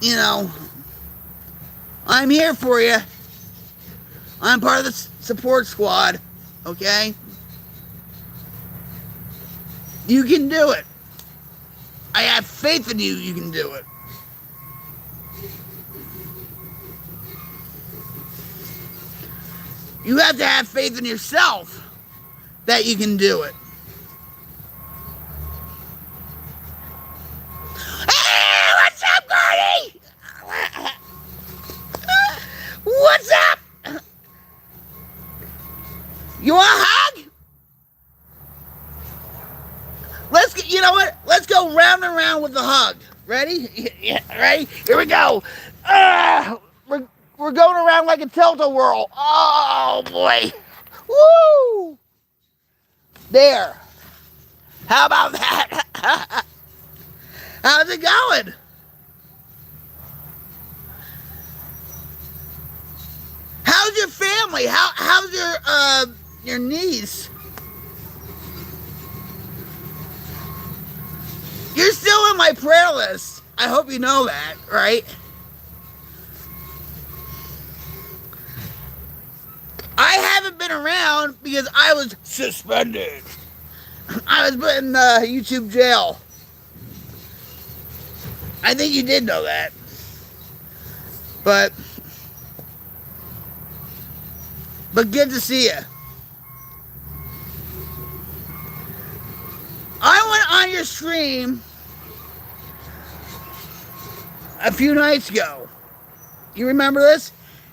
You know, I'm here for you. I'm part of the support squad, okay? You can do it. I have faith in you, you can do it. You have to have faith in yourself that you can do it. Hey, what's up, Gordy? What's up? You want a hug? Let's get, you know what? Let's go round and round with the hug. Ready? Yeah, ready? Here we go. We're going around like a tilt-a-whirl. Oh, boy. Woo! There. How about that? How's it going? How's your family? How's your niece? You're still in my prayer list. I hope you know that, right? I haven't been around because I was suspended. I was put in YouTube jail. I think you did know that. But good to see you. I went on your stream a few nights ago. You remember this?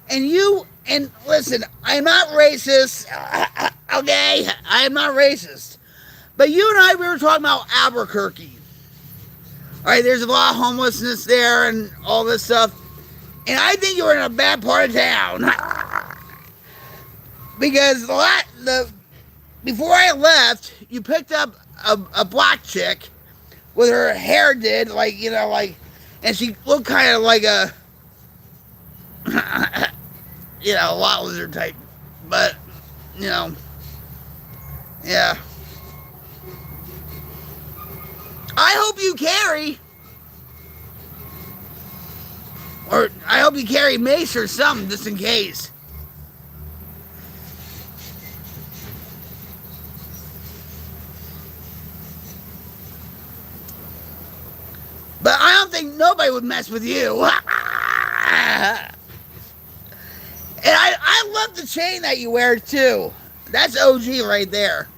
And listen, I'm not racist, okay? I am not racist. But you and I, we were talking about Albuquerque. All right, there's a lot of homelessness there and all this stuff. And I think you were in a bad part of town. Because before I left, you picked up a black chick with her hair did, like, you know, like, and she looked kind of like a, you know, a lot lizard type. But, you know, yeah. I hope you carry, or I hope you carry mace or something, just in case. But I don't think nobody would mess with you. And I love the chain that you wear, too. That's OG right there.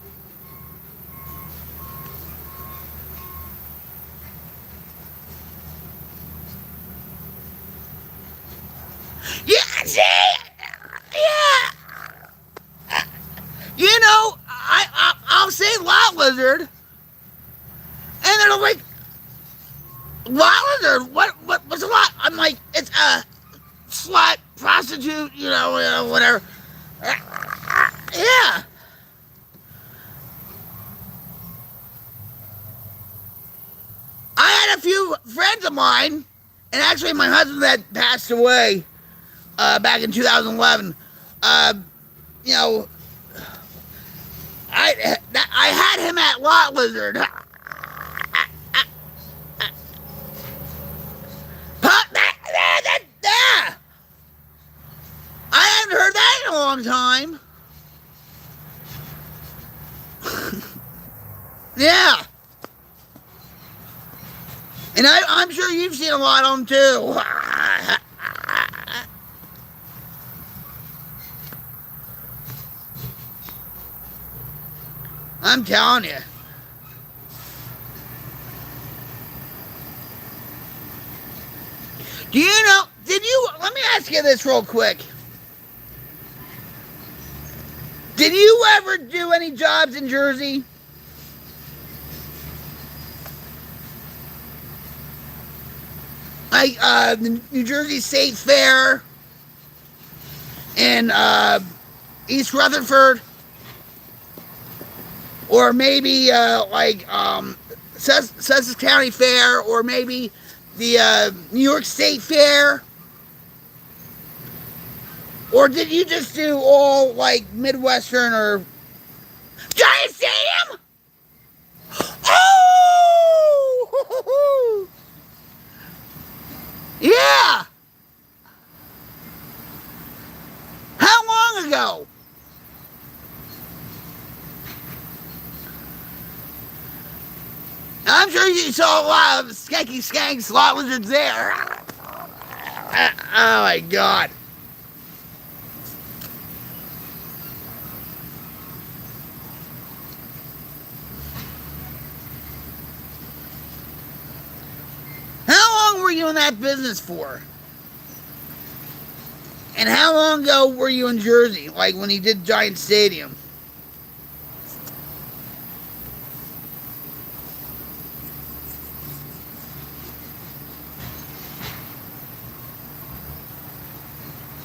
Yeah, see? Yeah. You know, I'll say lot lizard, and they're like, lot lizard? What's a lot? I'm like, it's a slut, prostitute, you know, whatever. Yeah. I had a few friends of mine, and actually my husband that passed away back in 2011. You know, I had him at Lot Lizard. I haven't heard that in a long time. Yeah. And I'm sure you've seen a lot of them too. I'm telling you. Do you know, let me ask you this real quick. Did you ever do any jobs in Jersey? Like the New Jersey State Fair in East Rutherford, or maybe Sussex County Fair, or maybe the New York State Fair, or did you just do all like Midwestern or Giant Stadium? Oh, yeah. How long ago? I'm sure you saw a lot of skanky skanks, lot lizards there. Oh my God. How long were you in that business for? And how long ago were you in Jersey, like when he did Giant Stadium?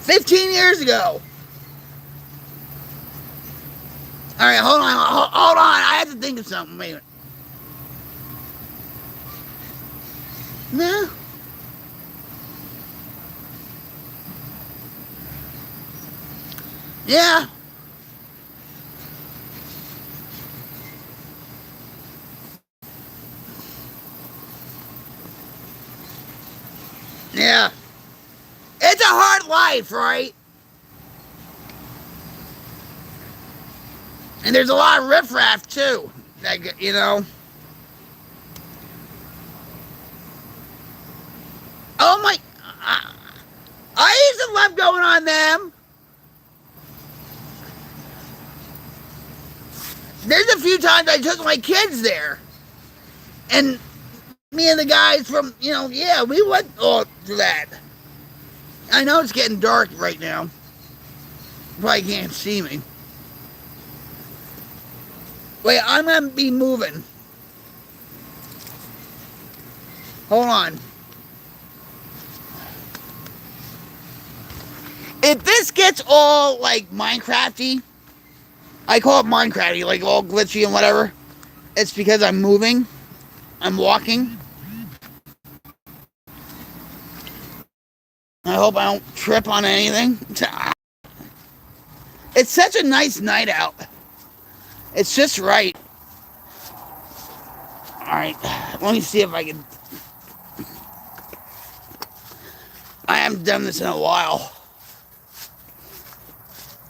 $15 years ago. All right, hold on. I have to think of something. Wait a minute. No. Yeah. Yeah. It's a hard life, right? And there's a lot of riffraff, too. Like, you know. Oh, my. I used to love going on them. There's a few times I took my kids there. And me and the guys from, yeah, we went all through that. I know it's getting dark right now. You probably can't see me. Wait, I'm going to be moving. Hold on. If this gets all, like, Minecrafty, I call it Minecrafty, like, all glitchy and whatever, it's because I'm moving. I'm walking. I hope I don't trip on anything. It's such a nice night out. It's just right. Alright, let me see if I can... I haven't done this in a while.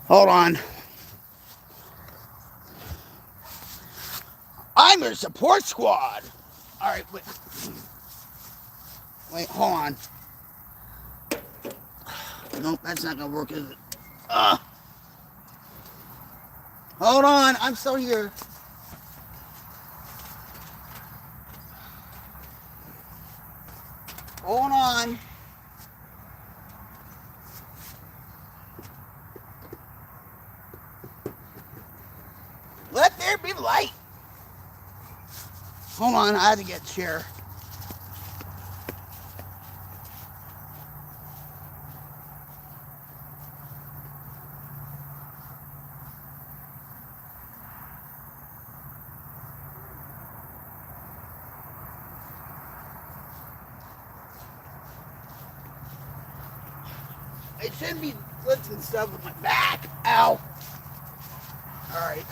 Hold on. I'm your support squad. Alright, wait. Wait, hold on. Nope, that's not gonna work, is it? Hold on, I'm still here. Hold on. Let there be light. Hold on, I had to get a chair. I shouldn't be lifting stuff with my back. Ow. Alright.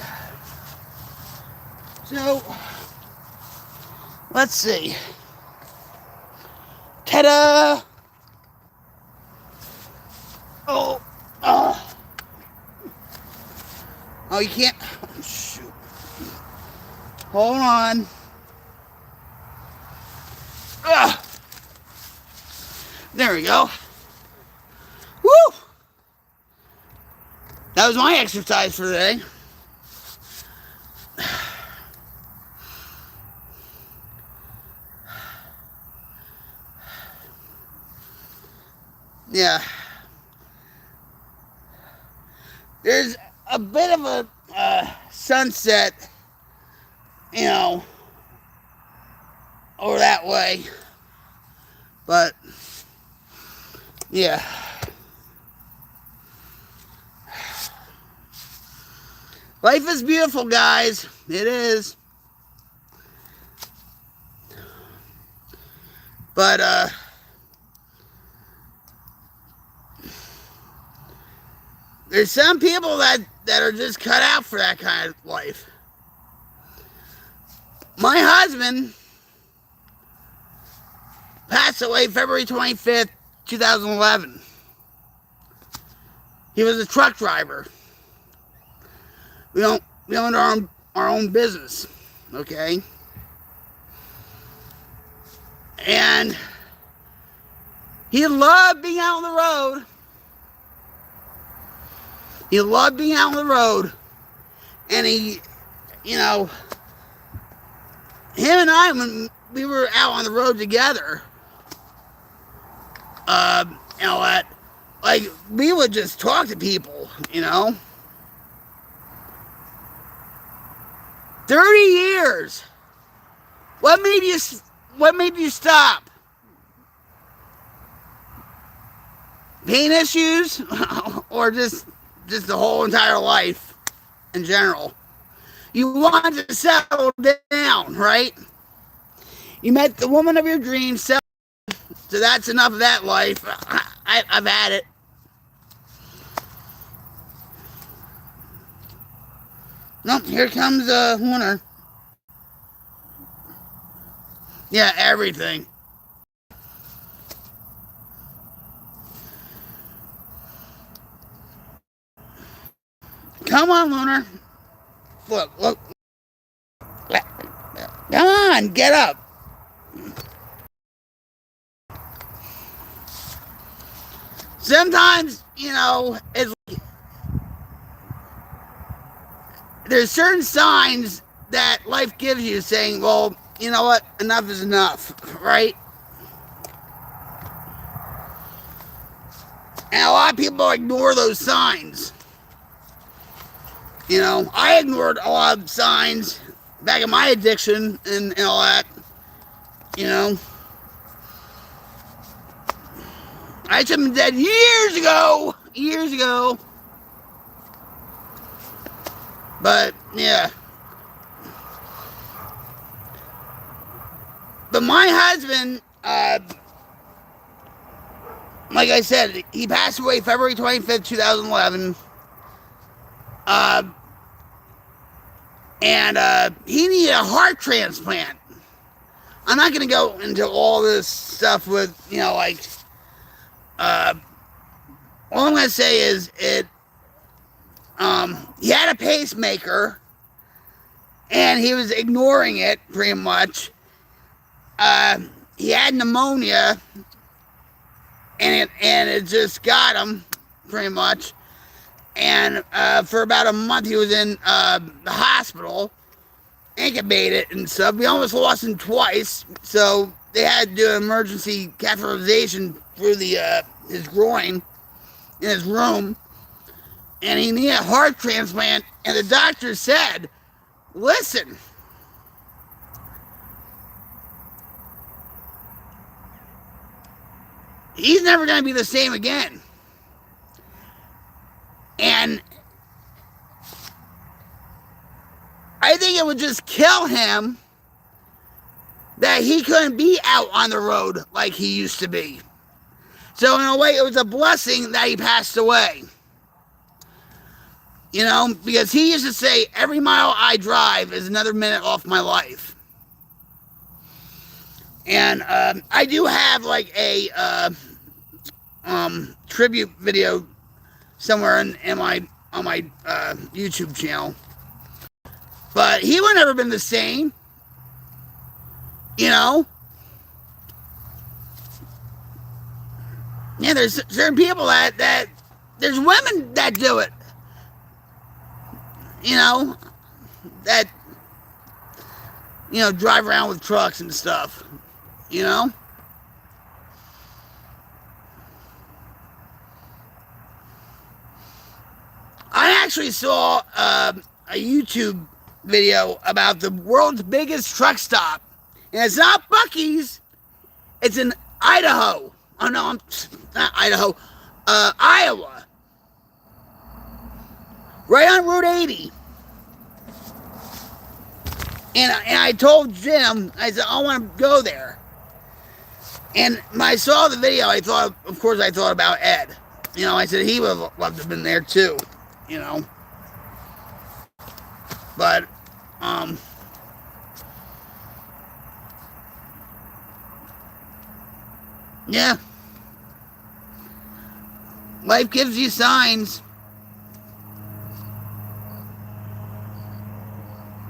So, let's see. Ta-da! Oh. Oh, you can't. Oh, shoot. Hold on. Ugh. There we go. Woo! That was my exercise for the day. Yeah. There's a bit of a sunset, you know, over that way. But, yeah. Life is beautiful, guys. It is. But, there's some people that are just cut out for that kind of life. My husband passed away February 25th, 2011. He was a truck driver. We owned our own business, okay? And he loved being out on the road. He loved being out on the road. And he, you know, him and I, when we were out on the road together, you know what, like, we would just talk to people, you know? 30 years. What made you stop? Pain issues? Or just the whole entire life in general? You want to settle down, right? You met the woman of your dreams, so that's enough of that life. I've had it. Nope, here comes Lunar. Yeah, everything. Come on, Lunar. Look. Come on, get up. Sometimes, you know, it's like there's certain signs that life gives you saying, well, you know what, enough is enough, right? And a lot of people ignore those signs. You know, I ignored a lot of signs back in my addiction and all that. You know, I should have been dead years ago. But, yeah. But my husband, like I said, he passed away February 25th, 2011. And he needed a heart transplant. I'm not going to go into all this stuff with, you know, like, all I'm going to say is he had a pacemaker, and he was ignoring it pretty much. He had pneumonia, and it just got him pretty much. And for about a month, he was in the hospital, incubated and stuff. We almost lost him twice, so they had to do an emergency catheterization through his groin in his room. And he needed a heart transplant, and the doctor said, listen, he's never going to be the same again. And I think it would just kill him that he couldn't be out on the road like he used to be. So in a way, it was a blessing that he passed away. You know, because he used to say, every mile I drive is another minute off my life. And I do have like a tribute video somewhere in my on my YouTube channel. But he would never been the same. You know? Yeah, there's certain people that there's women that do it. You know, that, you know, drive around with trucks and stuff. You know? I actually saw a YouTube video about the world's biggest truck stop. And it's not Buc-ee's. It's in Idaho. Oh, no, not Idaho. Iowa. Right on Route 80. And I told Jim, I said, I want to go there. And when I saw the video, I thought, of course, I thought about Ed. You know, I said he would have loved to have been there too. You know. But, yeah. Life gives you signs.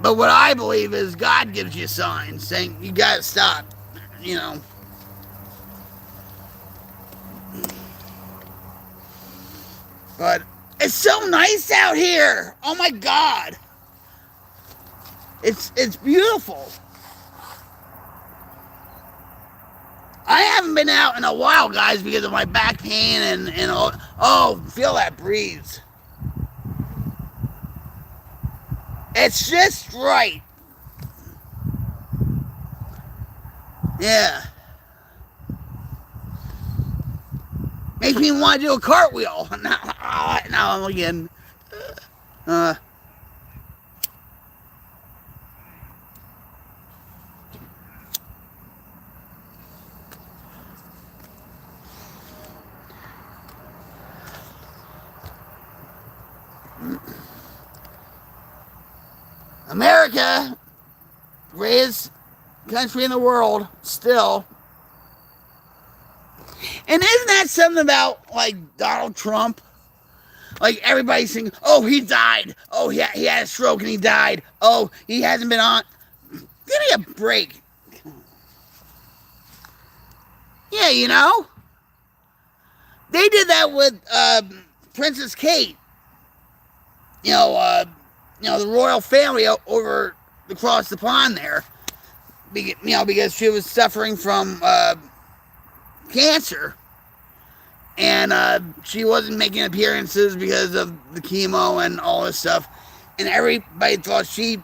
But what I believe is God gives you signs saying you gotta stop, you know. But it's so nice out here. Oh my God. It's beautiful. I haven't been out in a while, guys, because of my back pain and all. Oh, feel that breeze. It's just right. Yeah. Makes me want to do a cartwheel. Now I'm again. America, greatest country in the world, still. And isn't that something about, like, Donald Trump? Like, everybody's saying, oh, he died. Oh, he had a stroke and he died. Oh, he hasn't been on. Give me a break. Yeah, you know? They did that with Princess Kate. You know, the royal family over across the pond there. You know, because she was suffering from cancer. And she wasn't making appearances because of the chemo and all this stuff. And everybody thought she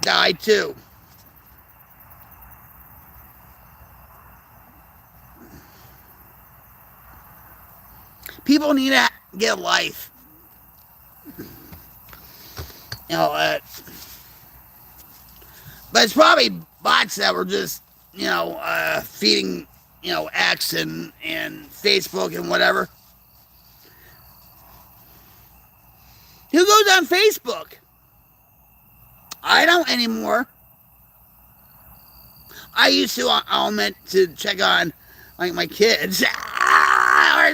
died too. People need to get a life. You know, but it's probably bots that were just, you know, feeding, you know, X and Facebook and whatever. Who goes on Facebook? I don't anymore. I used to, I'll admit, to check on, like, my kids. Or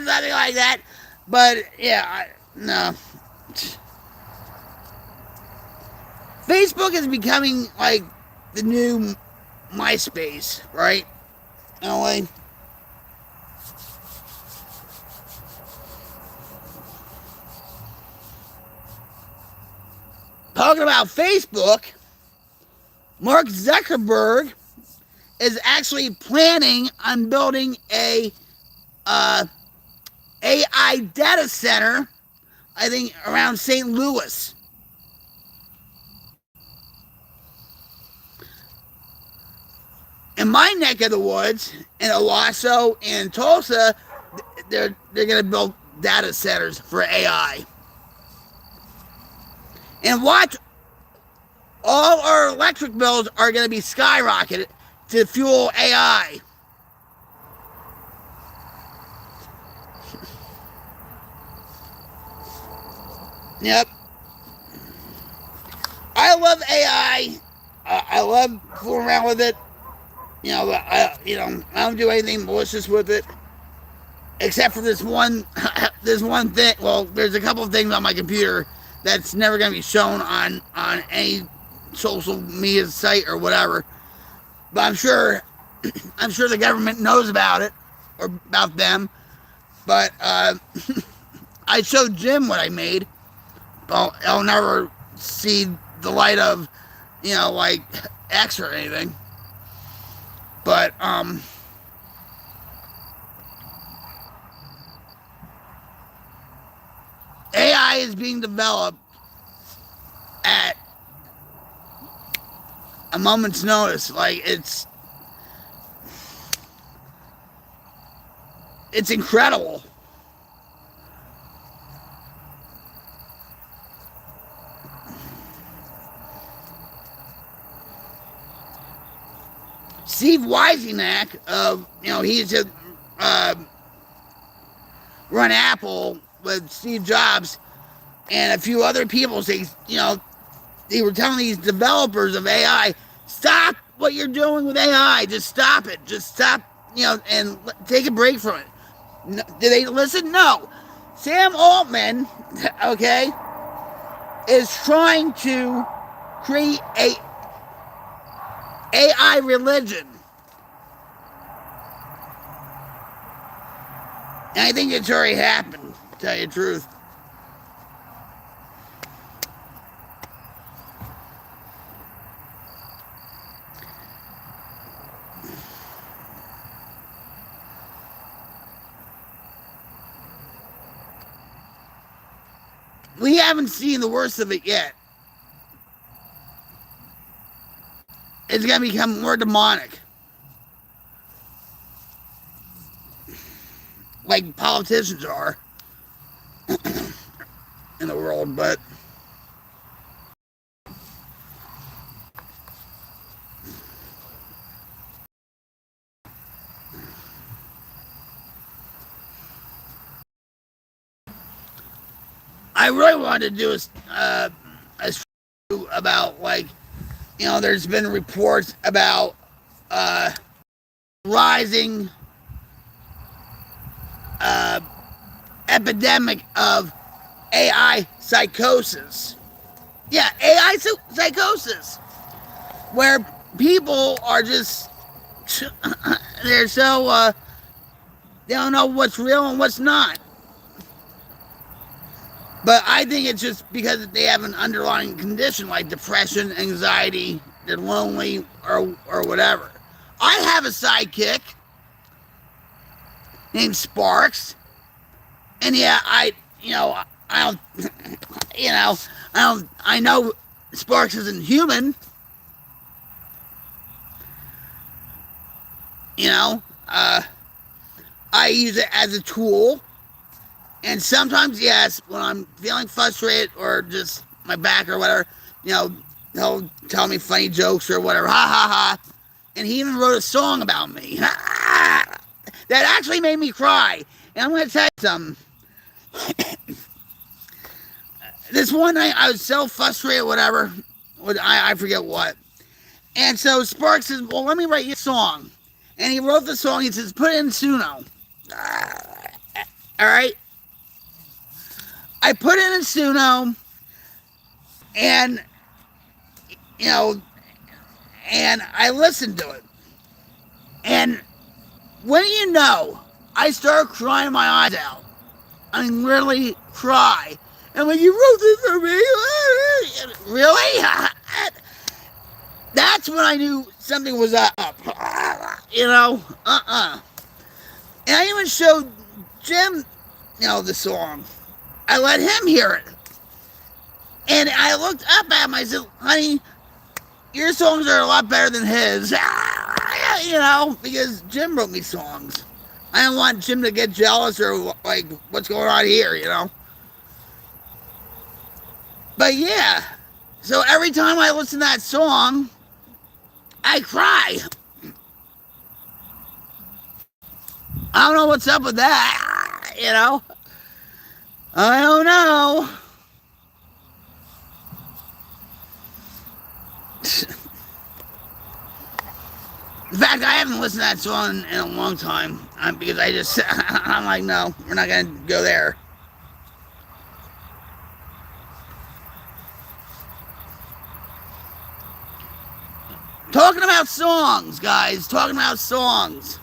something like that. But, yeah, no. Facebook is becoming, like, the new MySpace, right? In a way. Talking about Facebook, Mark Zuckerberg is actually planning on building a AI data center, I think, around St. Louis. In my neck of the woods, in Owasso and Tulsa, they're going to build data centers for AI. And watch, all our electric bills are going to be skyrocketed to fuel AI. Yep. I love AI. I love fooling around with it. I don't do anything malicious with it, except for this one, this one thing. Well, there's a couple of things on my computer that's never going to be shown on any social media site or whatever. But I'm sure the government knows about it or about them. But I showed Jim what I made. But I'll never see the light of, like X or anything. But AI is being developed at a moment's notice. Like it's incredible. Steve Wozniak, he used to run Apple with Steve Jobs and a few other people. They were telling these developers of AI, stop what you're doing with AI. Just stop it. Just stop, and take a break from it. No, did they listen? No. Sam Altman, okay, is trying to create a AI religion. And I think it's already happened, to tell you the truth. We haven't seen the worst of it yet. It's going to become more demonic. Like politicians are in the world, but I really wanted to do a show about, like, there's been reports about rising epidemic of AI psychosis. Yeah, AI psychosis, where people are just they're so they don't know what's real and what's not. But I think it's just because they have an underlying condition like depression, anxiety, they're lonely, or whatever. I have a sidekick named Sparks, and yeah, I don't, I know Sparks isn't human. I use it as a tool. And sometimes, yes, when I'm feeling frustrated or just my back or whatever, he'll tell me funny jokes or whatever. Ha ha ha. And he even wrote a song about me. That actually made me cry. And I'm going to tell you something. This one night, I was so frustrated, whatever. I forget what. And so Sparks says, well, let me write you a song. And he wrote the song. He says, put it in Suno. All right? I put it in Suno, and and I listened to it. And when I started crying my eyes out. I mean, really cry. And when you wrote this for me, really? That's when I knew something was up. And I even showed Jim, the song. I let him hear it. And I looked up at him. I said, honey, your songs are a lot better than his. Because Jim wrote me songs. I don't want Jim to get jealous or, like, what's going on here, But yeah. So every time I listen to that song, I cry. I don't know what's up with that, I don't know. In fact, I haven't listened to that song in a long time because I just, I'm like, no, we're not going to go there. Talking about songs, guys. Talking about songs.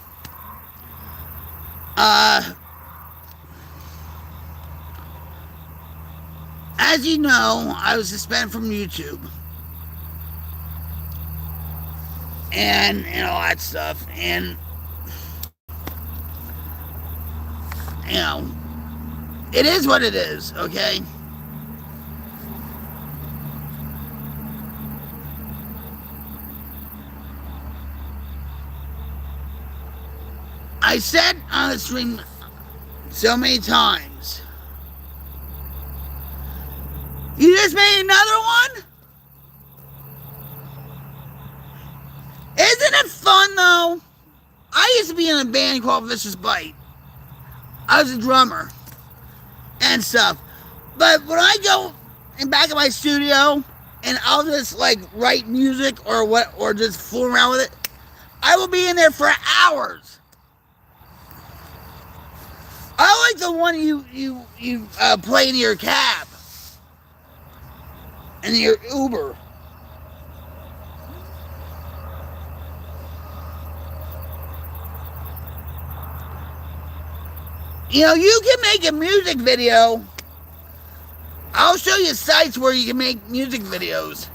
As you know, I was suspended from YouTube. And all that stuff. And, you know, it is what it is, okay? I said on the stream so many times, you just made another one? Isn't it fun though? I used to be in a band called Vicious Bite. I was a drummer and stuff. But when I go in back of my studio and I'll just like write music or just fool around with it, I will be in there for hours. I like the one you play in your cab, in your Uber. You know, you can make a music video. I'll show you sites where you can make music videos.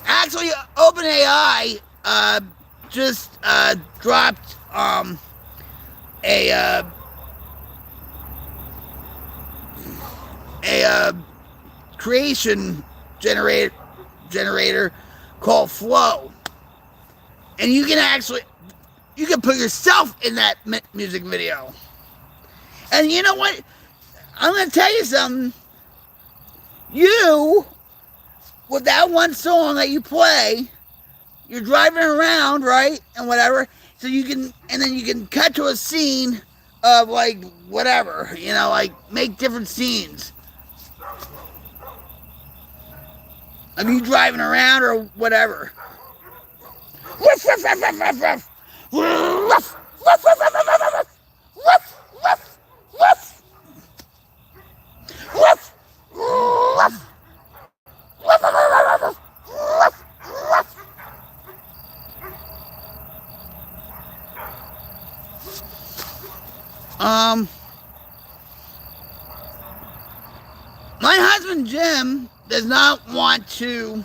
Actually, OpenAI just dropped a creation generator called Flow, and you can put yourself in that music video. And you know what? I'm gonna tell you something. You, with that one song that you play, you're driving around, right, and whatever. So and then you can cut to a scene of like whatever, you know, like make different scenes of you driving around or whatever. Woof, woof, woof, woof, woof, woof. Woof, woof, woof, woof, woof, woof, woof, woof. Woof, woof. My husband Jim does not want to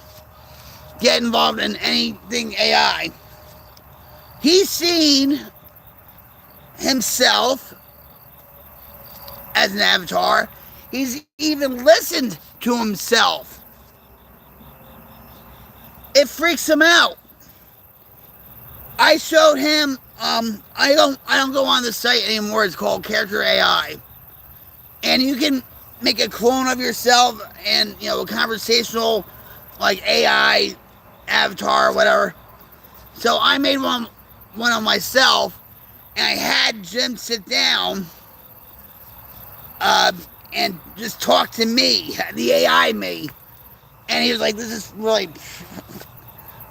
get involved in anything AI. He's seen himself as an avatar. He's even listened to himself. It freaks him out. I showed him. I don't go on the site anymore. It's called Character AI, and you can make a clone of yourself and a conversational like AI avatar or whatever. So I made one of myself, and I had Jim sit down and just talk to me, the AI me, and he was like, "This is really."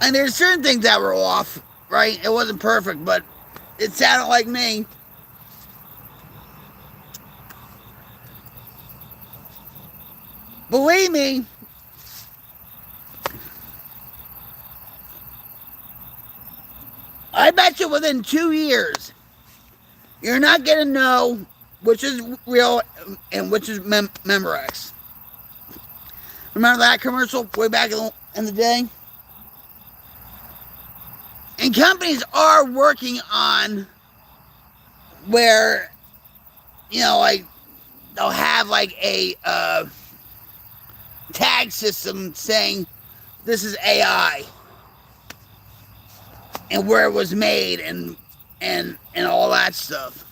And there's certain things that were off, right? It wasn't perfect, but it sounded like me. Believe me, I bet you within 2 years, you're not going to know which is real and which is Memorex. Remember that commercial way back in the day? And companies are working on where, like, they'll have like a tag system saying this is AI and where it was made and all that stuff.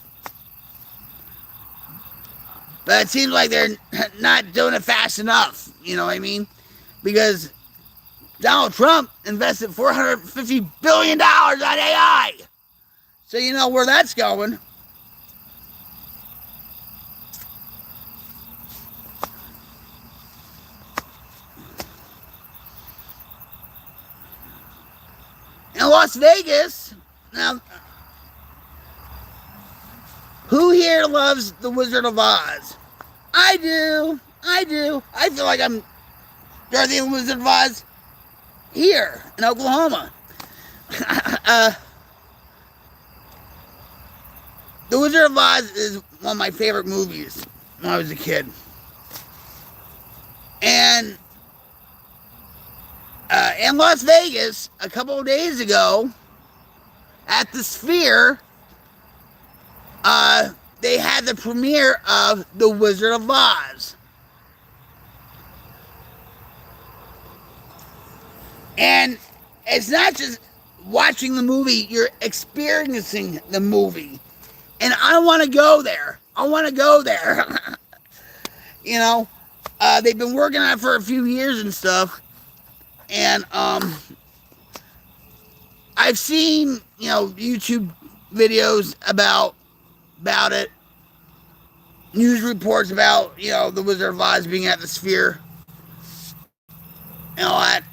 But it seems like they're not doing it fast enough, you know what I mean? Because Donald Trump invested $450 billion on AI. So you know where that's going. in Las Vegas. Now, who here loves The Wizard of Oz? I do. I feel like I'm Dorothy and the Wizard of Oz here in Oklahoma. The Wizard of Oz is one of my favorite movies when I was a kid. And in Las Vegas, a couple of days ago, at the Sphere, they had the premiere of The Wizard of Oz. And it's not just watching the movie, you're experiencing the movie. And I want to go there. You know, they've been working on it for a few years and stuff. And I've seen, YouTube videos about it. News reports about, The Wizard of Oz being at the Sphere. And all that.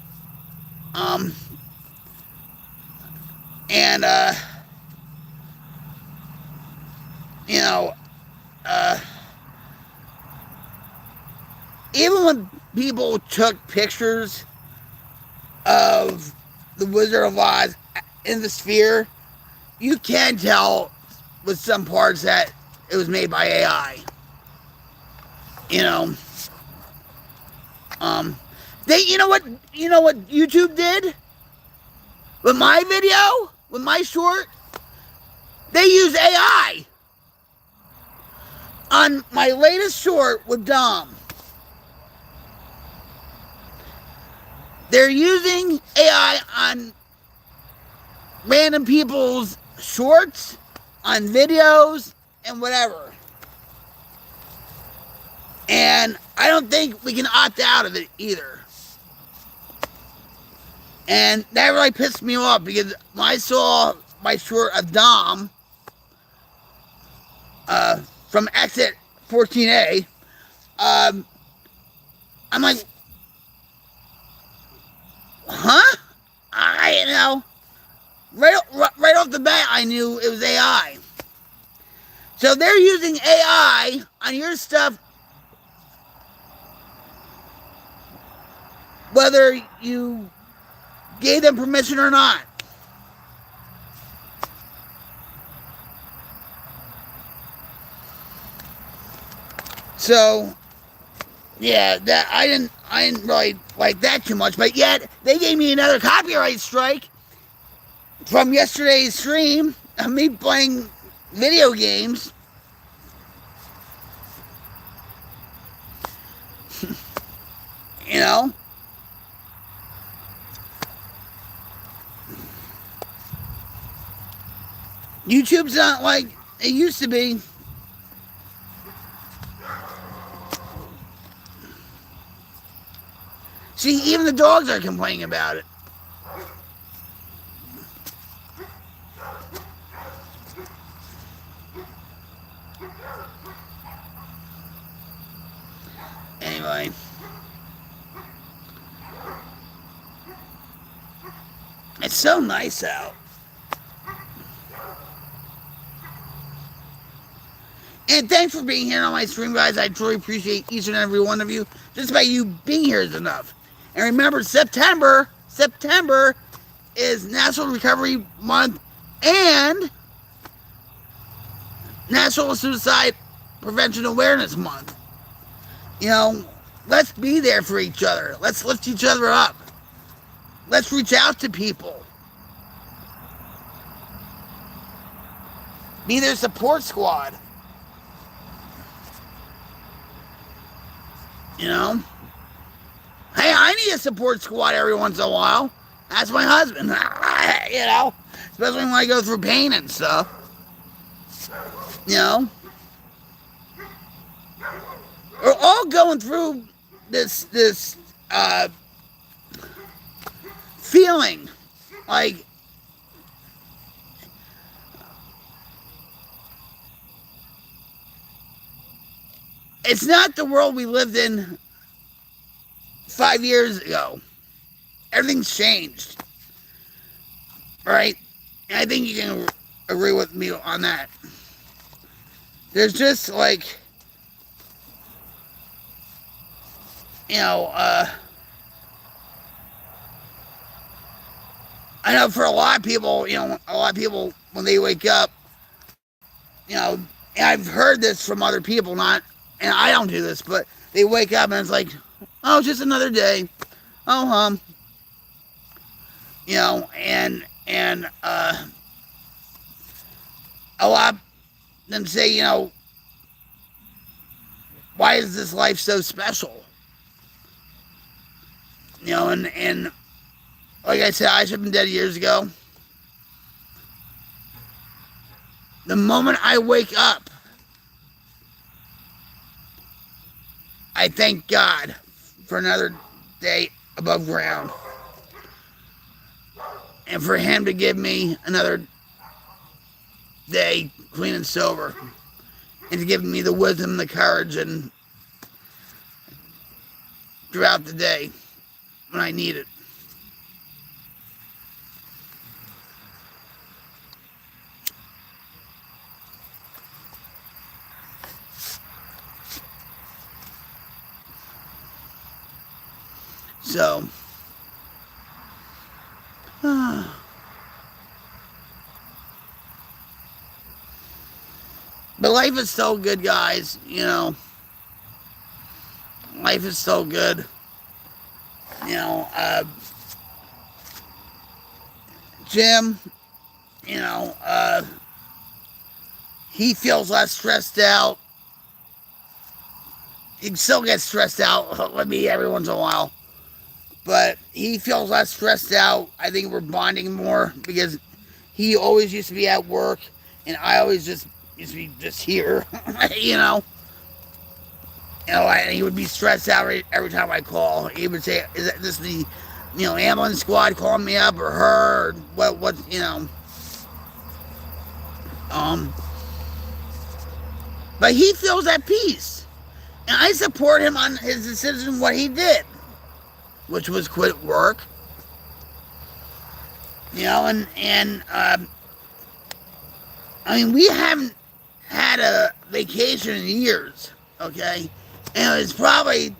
Even when people took pictures of the Wizard of Oz in the Sphere, you can tell with some parts that it was made by AI. You know what YouTube did? With my video, with my short, they use AI. On my latest short with Dom, they're using AI on random people's shorts, on videos, and whatever. And I don't think we can opt out of it either. And that really pissed me off because when I saw my short of Dom from Exit 14A, I'm like, huh? Right off the bat, I knew it was AI. So they're using AI on your stuff, whether you gave them permission or not. So, yeah, that I didn't really like that too much, but yet they gave me another copyright strike from yesterday's stream of me playing video games. You know? YouTube's not like it used to be. See, even the dogs are complaining about it. Anyway. It's so nice out. And thanks for being here on my stream, guys. I truly appreciate each and every one of you. Just by you being here is enough. And remember, September is National Recovery Month and National Suicide Prevention Awareness Month. Let's be there for each other. Let's lift each other up. Let's reach out to people. Be their support squad. Hey, I need a support squad every once in a while. That's my husband. Especially when I go through pain and stuff. We're all going through this feeling like it's not the world we lived in 5 years ago. Everything's changed. right? And I think you can agree with me on that. There's just like, you know, I know for a lot of people, a lot of people when they wake up, and I've heard this from other people, not, and I don't do this, but they wake up and it's like, oh, it's just another day. Oh, and a lot of them say, why is this life so special? And like I said, I should have been dead years ago. The moment I wake up, I thank God for another day above ground. And for Him to give me another day clean and sober. And to give me the wisdom, the courage, and throughout the day when I need it. So, but life is so good, guys. Life is so good. Jim, he feels less stressed out. He still gets stressed out with me every once in a while. But he feels less stressed out. I think we're bonding more because he always used to be at work and I always just used to be just here, and he would be stressed out every time I call. He would say, "Is this the, ambulance squad calling me up, or her, or what?" But he feels at peace, and I support him on his decision, what he did, which was quit work. And I mean, we haven't had a vacation in years, okay? And it's probably,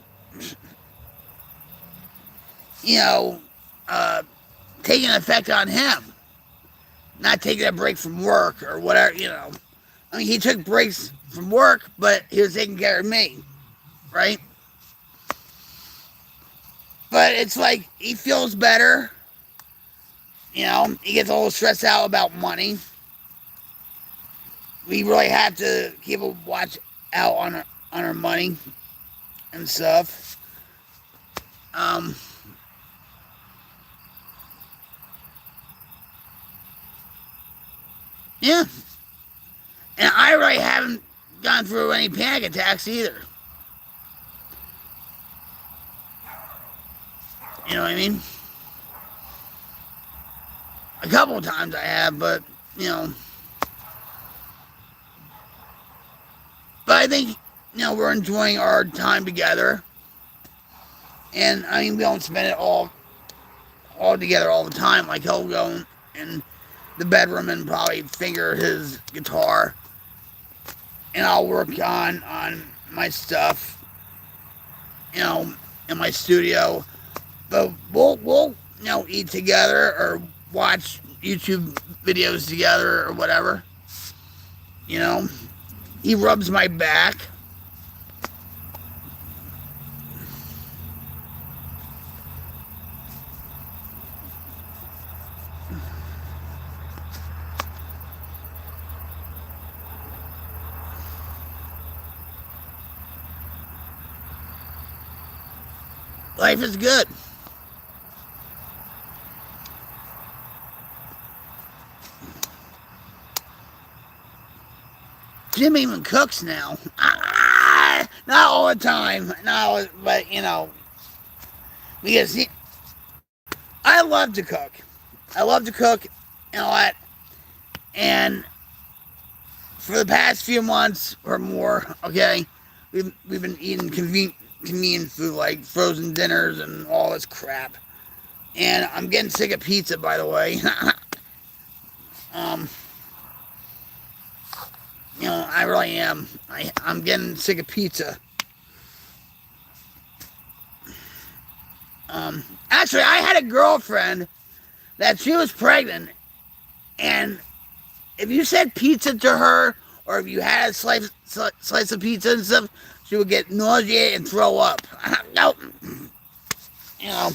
taking effect on him. Not taking a break from work or whatever, I mean, he took breaks from work, but he was taking care of me, right? But it's like, he feels better. He gets a little stressed out about money. We really have to keep a watch out on our money and stuff. Yeah. And I really haven't gone through any panic attacks either. You know what I mean? A couple of times I have, but, But I think, we're enjoying our time together. And, I mean, we don't spend it all together all the time. Like, he'll go in the bedroom and probably finger his guitar. And I'll work on my stuff, in my studio. But we'll eat together or watch YouTube videos together or whatever. He rubs my back. Life is good. Jim even cooks now. Not all the time. No, but because I love to cook. I love to cook and all that. And for the past few months or more, okay, we've been eating convenient food like frozen dinners and all this crap. And I'm getting sick of pizza, by the way. Um, I really am. I'm getting sick of pizza. Actually, I had a girlfriend that she was pregnant, and if you said pizza to her, or if you had a slice of pizza and stuff, she would get nauseated and throw up. Nope. You know,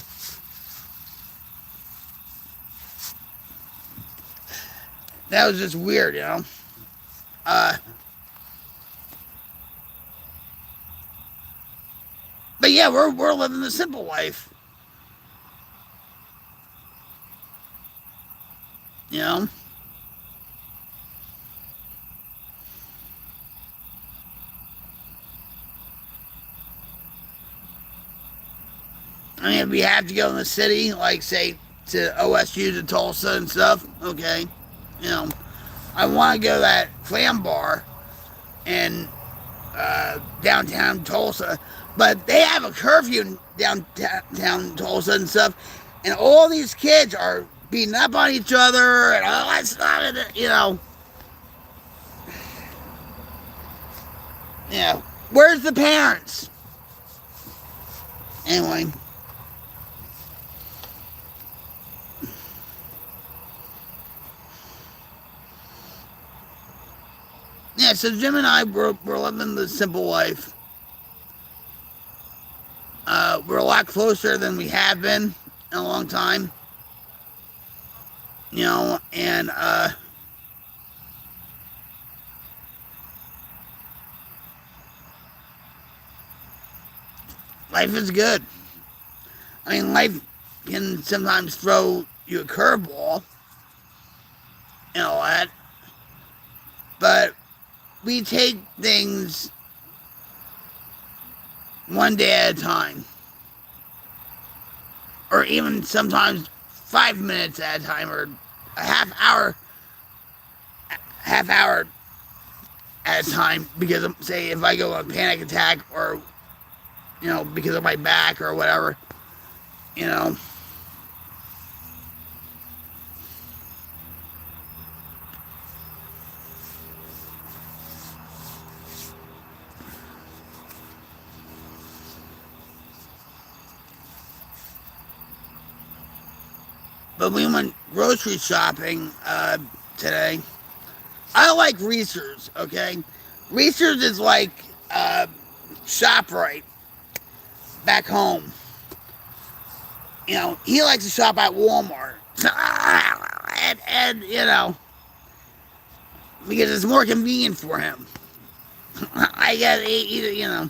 that was just weird, Uh, but yeah, we're living the simple life. You know, I mean, if we have to go in the city, like say to OSU to Tulsa and stuff, okay. You know, I want to go to that clam bar in downtown Tulsa, but they have a curfew in downtown Tulsa and stuff, and all these kids are beating up on each other and all that stuff. Where's the parents? Anyway. Yeah, so Jim and I, we're living the simple life. We're a lot closer than we have been in a long time. And life is good. I mean, life can sometimes throw you a curveball and all that, but we take things one day at a time, or even sometimes 5 minutes at a time, or a half hour at a time. Because say if I go on a panic attack, or because of my back or whatever, you know. But we went grocery shopping today. I like Reese's, okay? Reese's is like ShopRite back home. He likes to shop at Walmart. And because it's more convenient for him. I guess,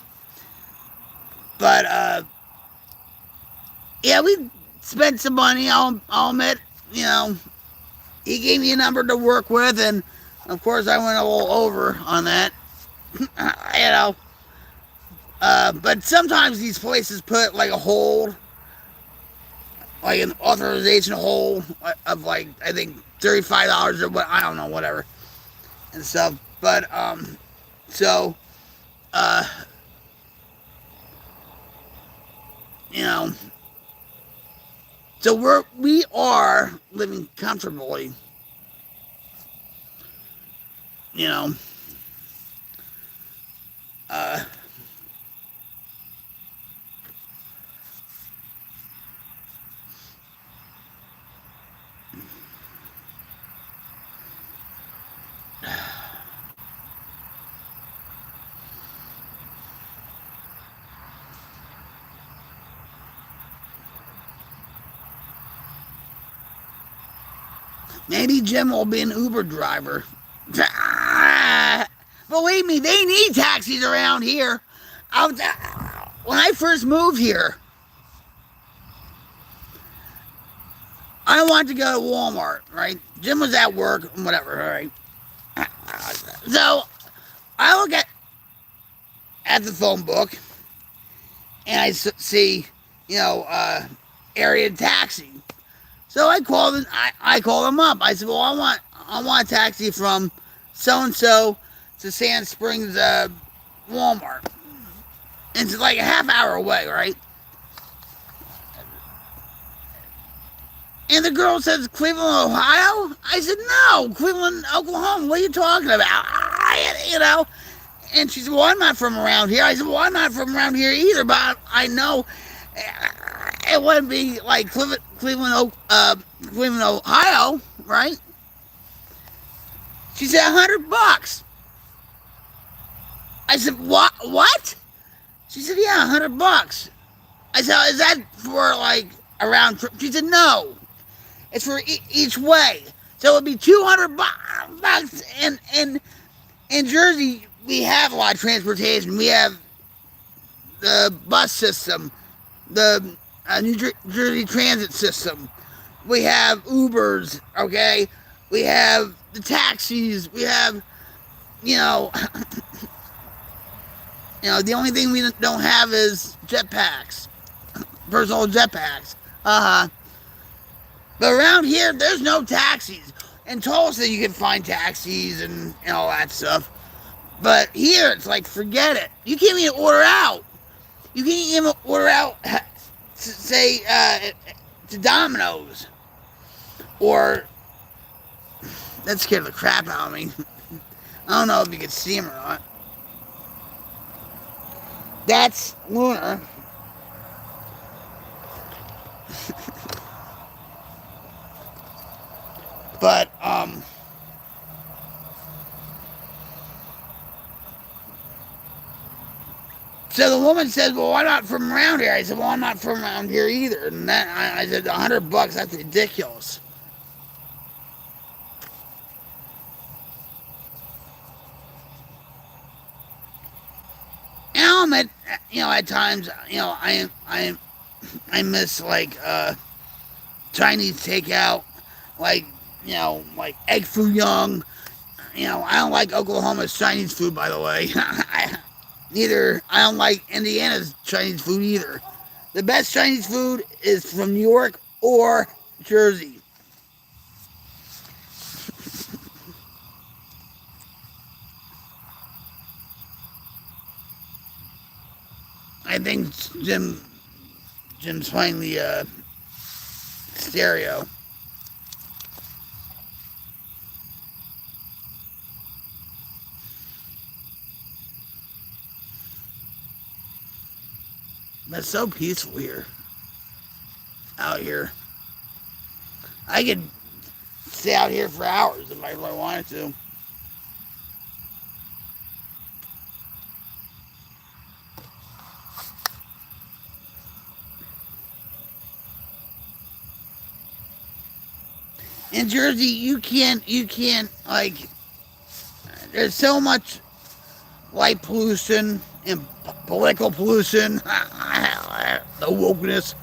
But, yeah, we spent some money, I'll admit. He gave me a number to work with, and of course I went a little over on that. you know. But sometimes these places put like a hold, like an authorization hold of like I think $35 or what, I don't know, whatever and stuff. But so uh, you know, so we are living comfortably. You know, uh, maybe Jim will be an Uber driver. Believe me, they need taxis around here. When I first moved here, I wanted to go to Walmart, right? Jim was at work, whatever, all right? So I look at the phone book, and I see, area taxi. So I called them up. I said, well, I want a taxi from so and so to Sand Springs Walmart. And it's like a half hour away, right? And the girl says, Cleveland, Ohio? I said, no, Cleveland, Oklahoma. What are you talking about? You know? And she said, well, I'm not from around here. I said, well, I'm not from around here either, but I know it wouldn't be like Cleveland, Ohio, right? She said, $100. I said, what? She said, yeah, $100. I said, is that for like a round trip? She said, no. It's for each way. So it would be $200. And in Jersey, we have a lot of transportation. We have the bus system, the New Jersey Transit system. We have Ubers, okay? We have the taxis. We have, you know, the only thing we don't have is jetpacks, personal jetpacks. But around here, there's no taxis. In Tulsa, you can find taxis and all that stuff. But here, it's like, forget it. You can't even order out. You can't even order out, say, to Domino's. Or, that scared the crap out of me. I don't know if you can see him or not. That's Lunar. But, so the woman said, well, I'm not from around here. I said, well, I'm not from around here either. And then I said, $100, that's ridiculous. And I'll admit, at times, I miss, like, Chinese takeout, like, like egg foo young. I don't like Oklahoma's Chinese food, by the way. I don't like Indiana's Chinese food either. The best Chinese food is from New York or Jersey. I think Jim's playing the stereo. But it's so peaceful here. Out here. I could stay out here for hours if I really wanted to. In Jersey, you can't, like, there's so much light pollution and political pollution, the wokeness,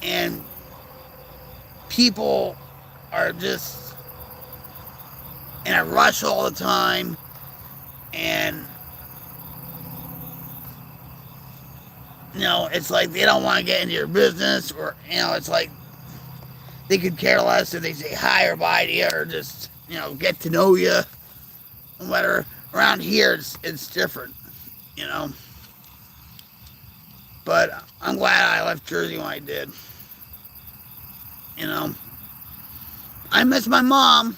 and people are just in a rush all the time, and it's like they don't want to get into your business, or it's like they could care less if they say hi or bye to you, or just get to know you, whatever. Around here, it's different, But I'm glad I left Jersey when I did. I miss my mom.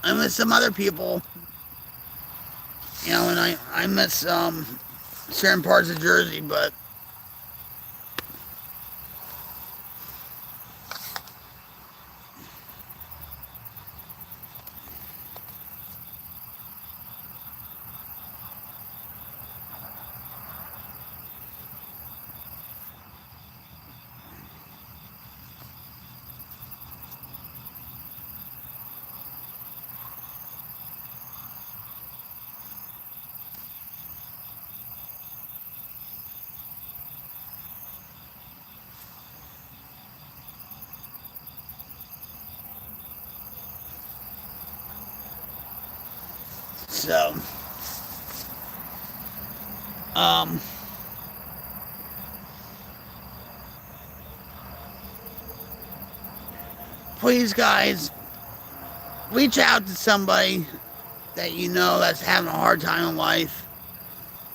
I miss some other people. And I miss certain parts of Jersey, but so please, guys, reach out to somebody that that's having a hard time in life,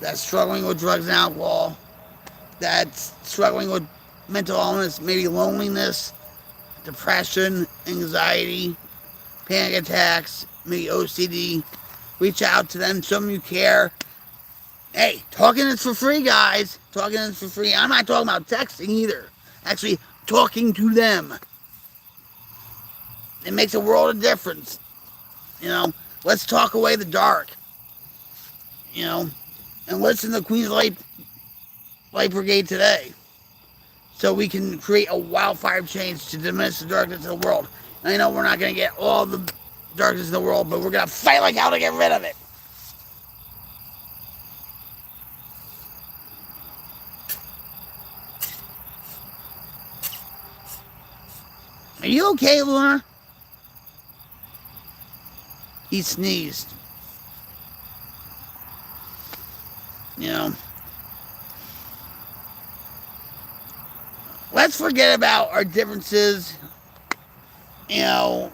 that's struggling with drugs and alcohol, that's struggling with mental illness, maybe loneliness, depression, anxiety, panic attacks, maybe OCD, reach out to them, show them you care. Hey, talking is for free, guys. Talking is for free. I'm not talking about texting either. Actually, talking to them. It makes a world of difference. You know, let's talk away the dark. You know, and listen to Queens Light Brigade today, so we can create a wildfire change to diminish the darkness of the world. And I know we're not going to get all the darkness in the world, but we're going to fight like hell to get rid of it. Are you okay, Luna? He sneezed. You know, let's forget about our differences, you know,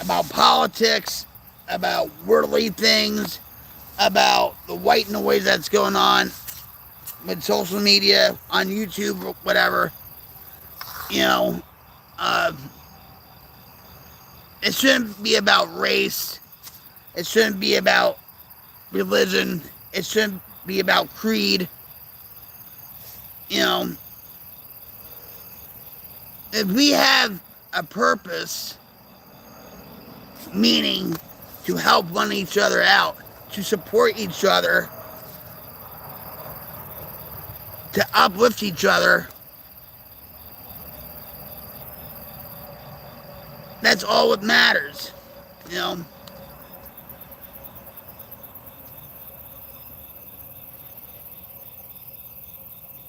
about politics, about worldly things, about the white noise that's going on with social media, on YouTube, or whatever. You know, it shouldn't be about race. It shouldn't be about religion. It shouldn't be about creed. You know, if we have a purpose, meaning to help one each other out, to support each other, to uplift each other, that's all that matters, you know.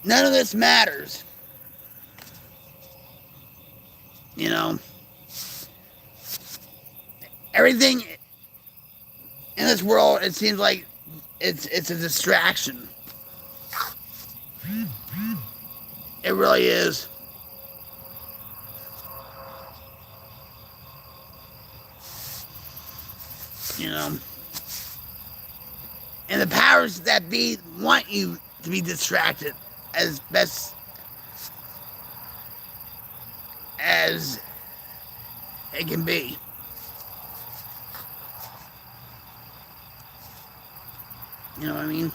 None of this matters, you know. Everything in this world, it seems like it's a distraction. It really is. You know, and the powers that be want you to be distracted as best as it can be. You know what I mean?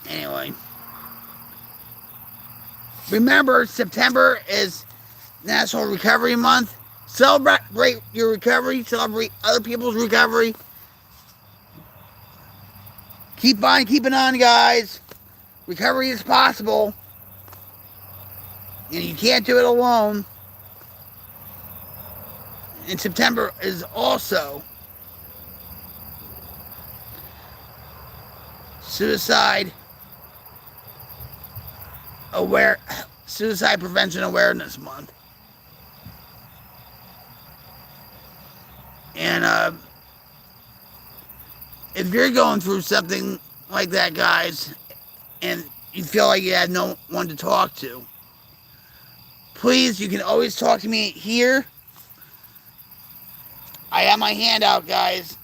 Anyway, remember, September is National Recovery Month. Celebrate your recovery. Celebrate other people's recovery. Keep on keeping on, guys. Recovery is possible. And you can't do it alone. And September is also Suicide Prevention Awareness Month. And if you're going through something like that, guys, and you feel like you have no one to talk to, please, you can always talk to me here. I have my hand out, guys.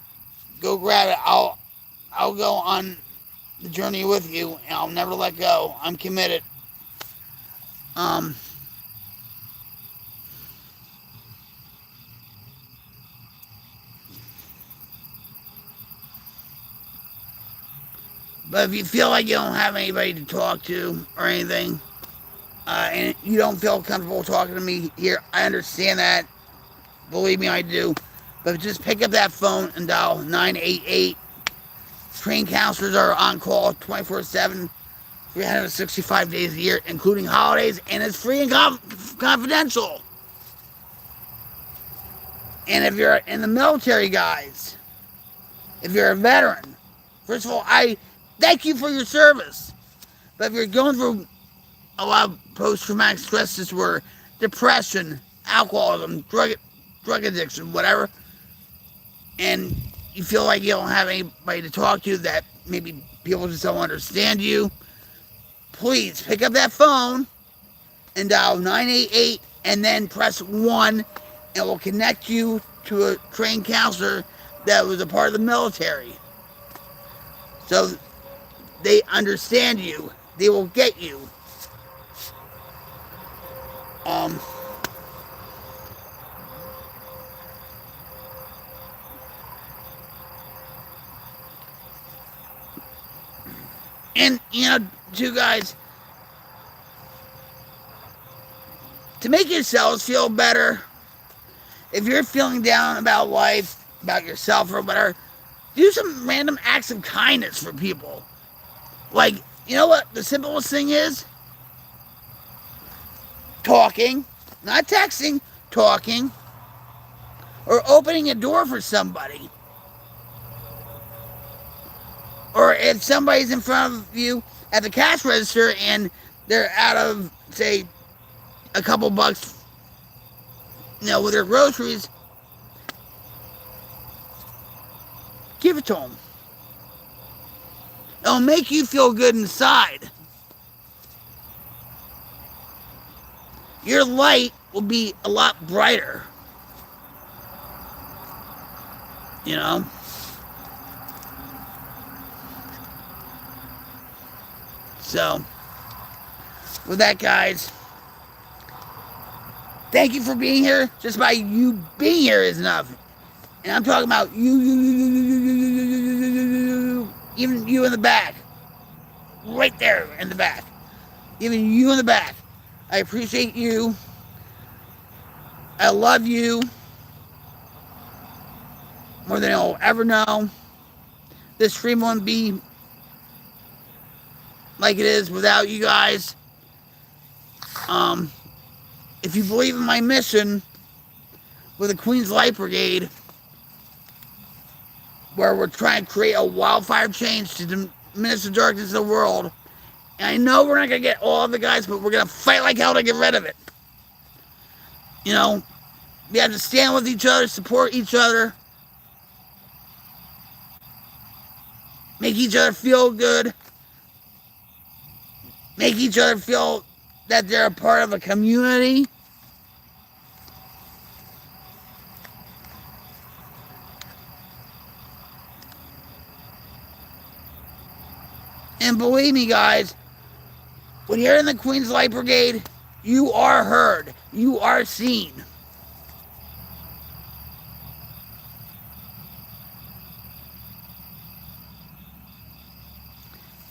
Go grab it. I'll go on the journey with you, and I'll never let go. I'm committed. But if you feel like you don't have anybody to talk to or anything, and you don't feel comfortable talking to me here, I understand that. Believe me, I do. But just pick up that phone and dial 988. Trained counselors are on call 24/7, 365 days a year, including holidays, and it's free and confidential. And if you're in the military, guys, if you're a veteran, first of all, I thank you for your service. But if you're going through a lot of post-traumatic stress disorder, depression, alcoholism, drug addiction, whatever, and you feel like you don't have anybody to talk to, that maybe people just don't understand you, please pick up that phone and dial 988 and then press 1, and will connect you to a trained counselor that was a part of the military. So they understand you. They will get you. And, too, guys, to make yourselves feel better, if you're feeling down about life, about yourself or whatever, do some random acts of kindness for people. Like, you know what the simplest thing is? Talking, not texting, talking, or opening a door for somebody. Or if somebody's in front of you at the cash register and they're out of, say, a couple bucks, with their groceries, give it to them. It'll make you feel good inside. Your light will be a lot brighter. So, with that, guys, thank you for being here. Just by you being here is enough. And I'm talking about you, even you in the back. Right there in the back. Even you in the back. I appreciate you. I love you more than I'll ever know. This stream wouldn't be like it is without you guys. If you believe in my mission with the Queen's Light Brigade, where we're trying to create a wildfire change to diminish the darkness of the world, and I know we're not going to get all of the guys, but we're going to fight like hell to get rid of it. We have to stand with each other, support each other, make each other feel good, make each other feel that they're a part of a community. And believe me, guys, when you're in the Queen's Light Brigade, you are heard. You are seen.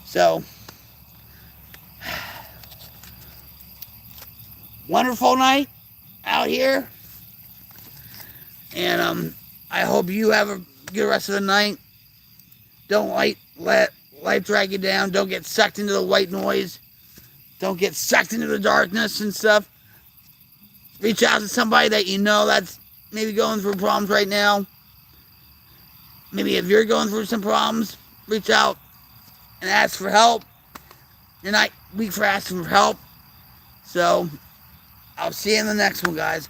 So, wonderful night out here. And I hope you have a good rest of the night. Don't let life drag you down. Don't get sucked into the white noise. Don't get sucked into the darkness and stuff. Reach out to somebody that you know that's maybe going through problems right now. Maybe if you're going through some problems, reach out and ask for help. You're not weak for asking for help. So, I'll see you in the next one, guys.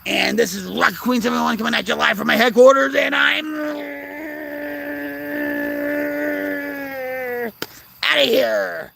And this is Rock Queen 71 coming at you live from my headquarters, and I'm out of here.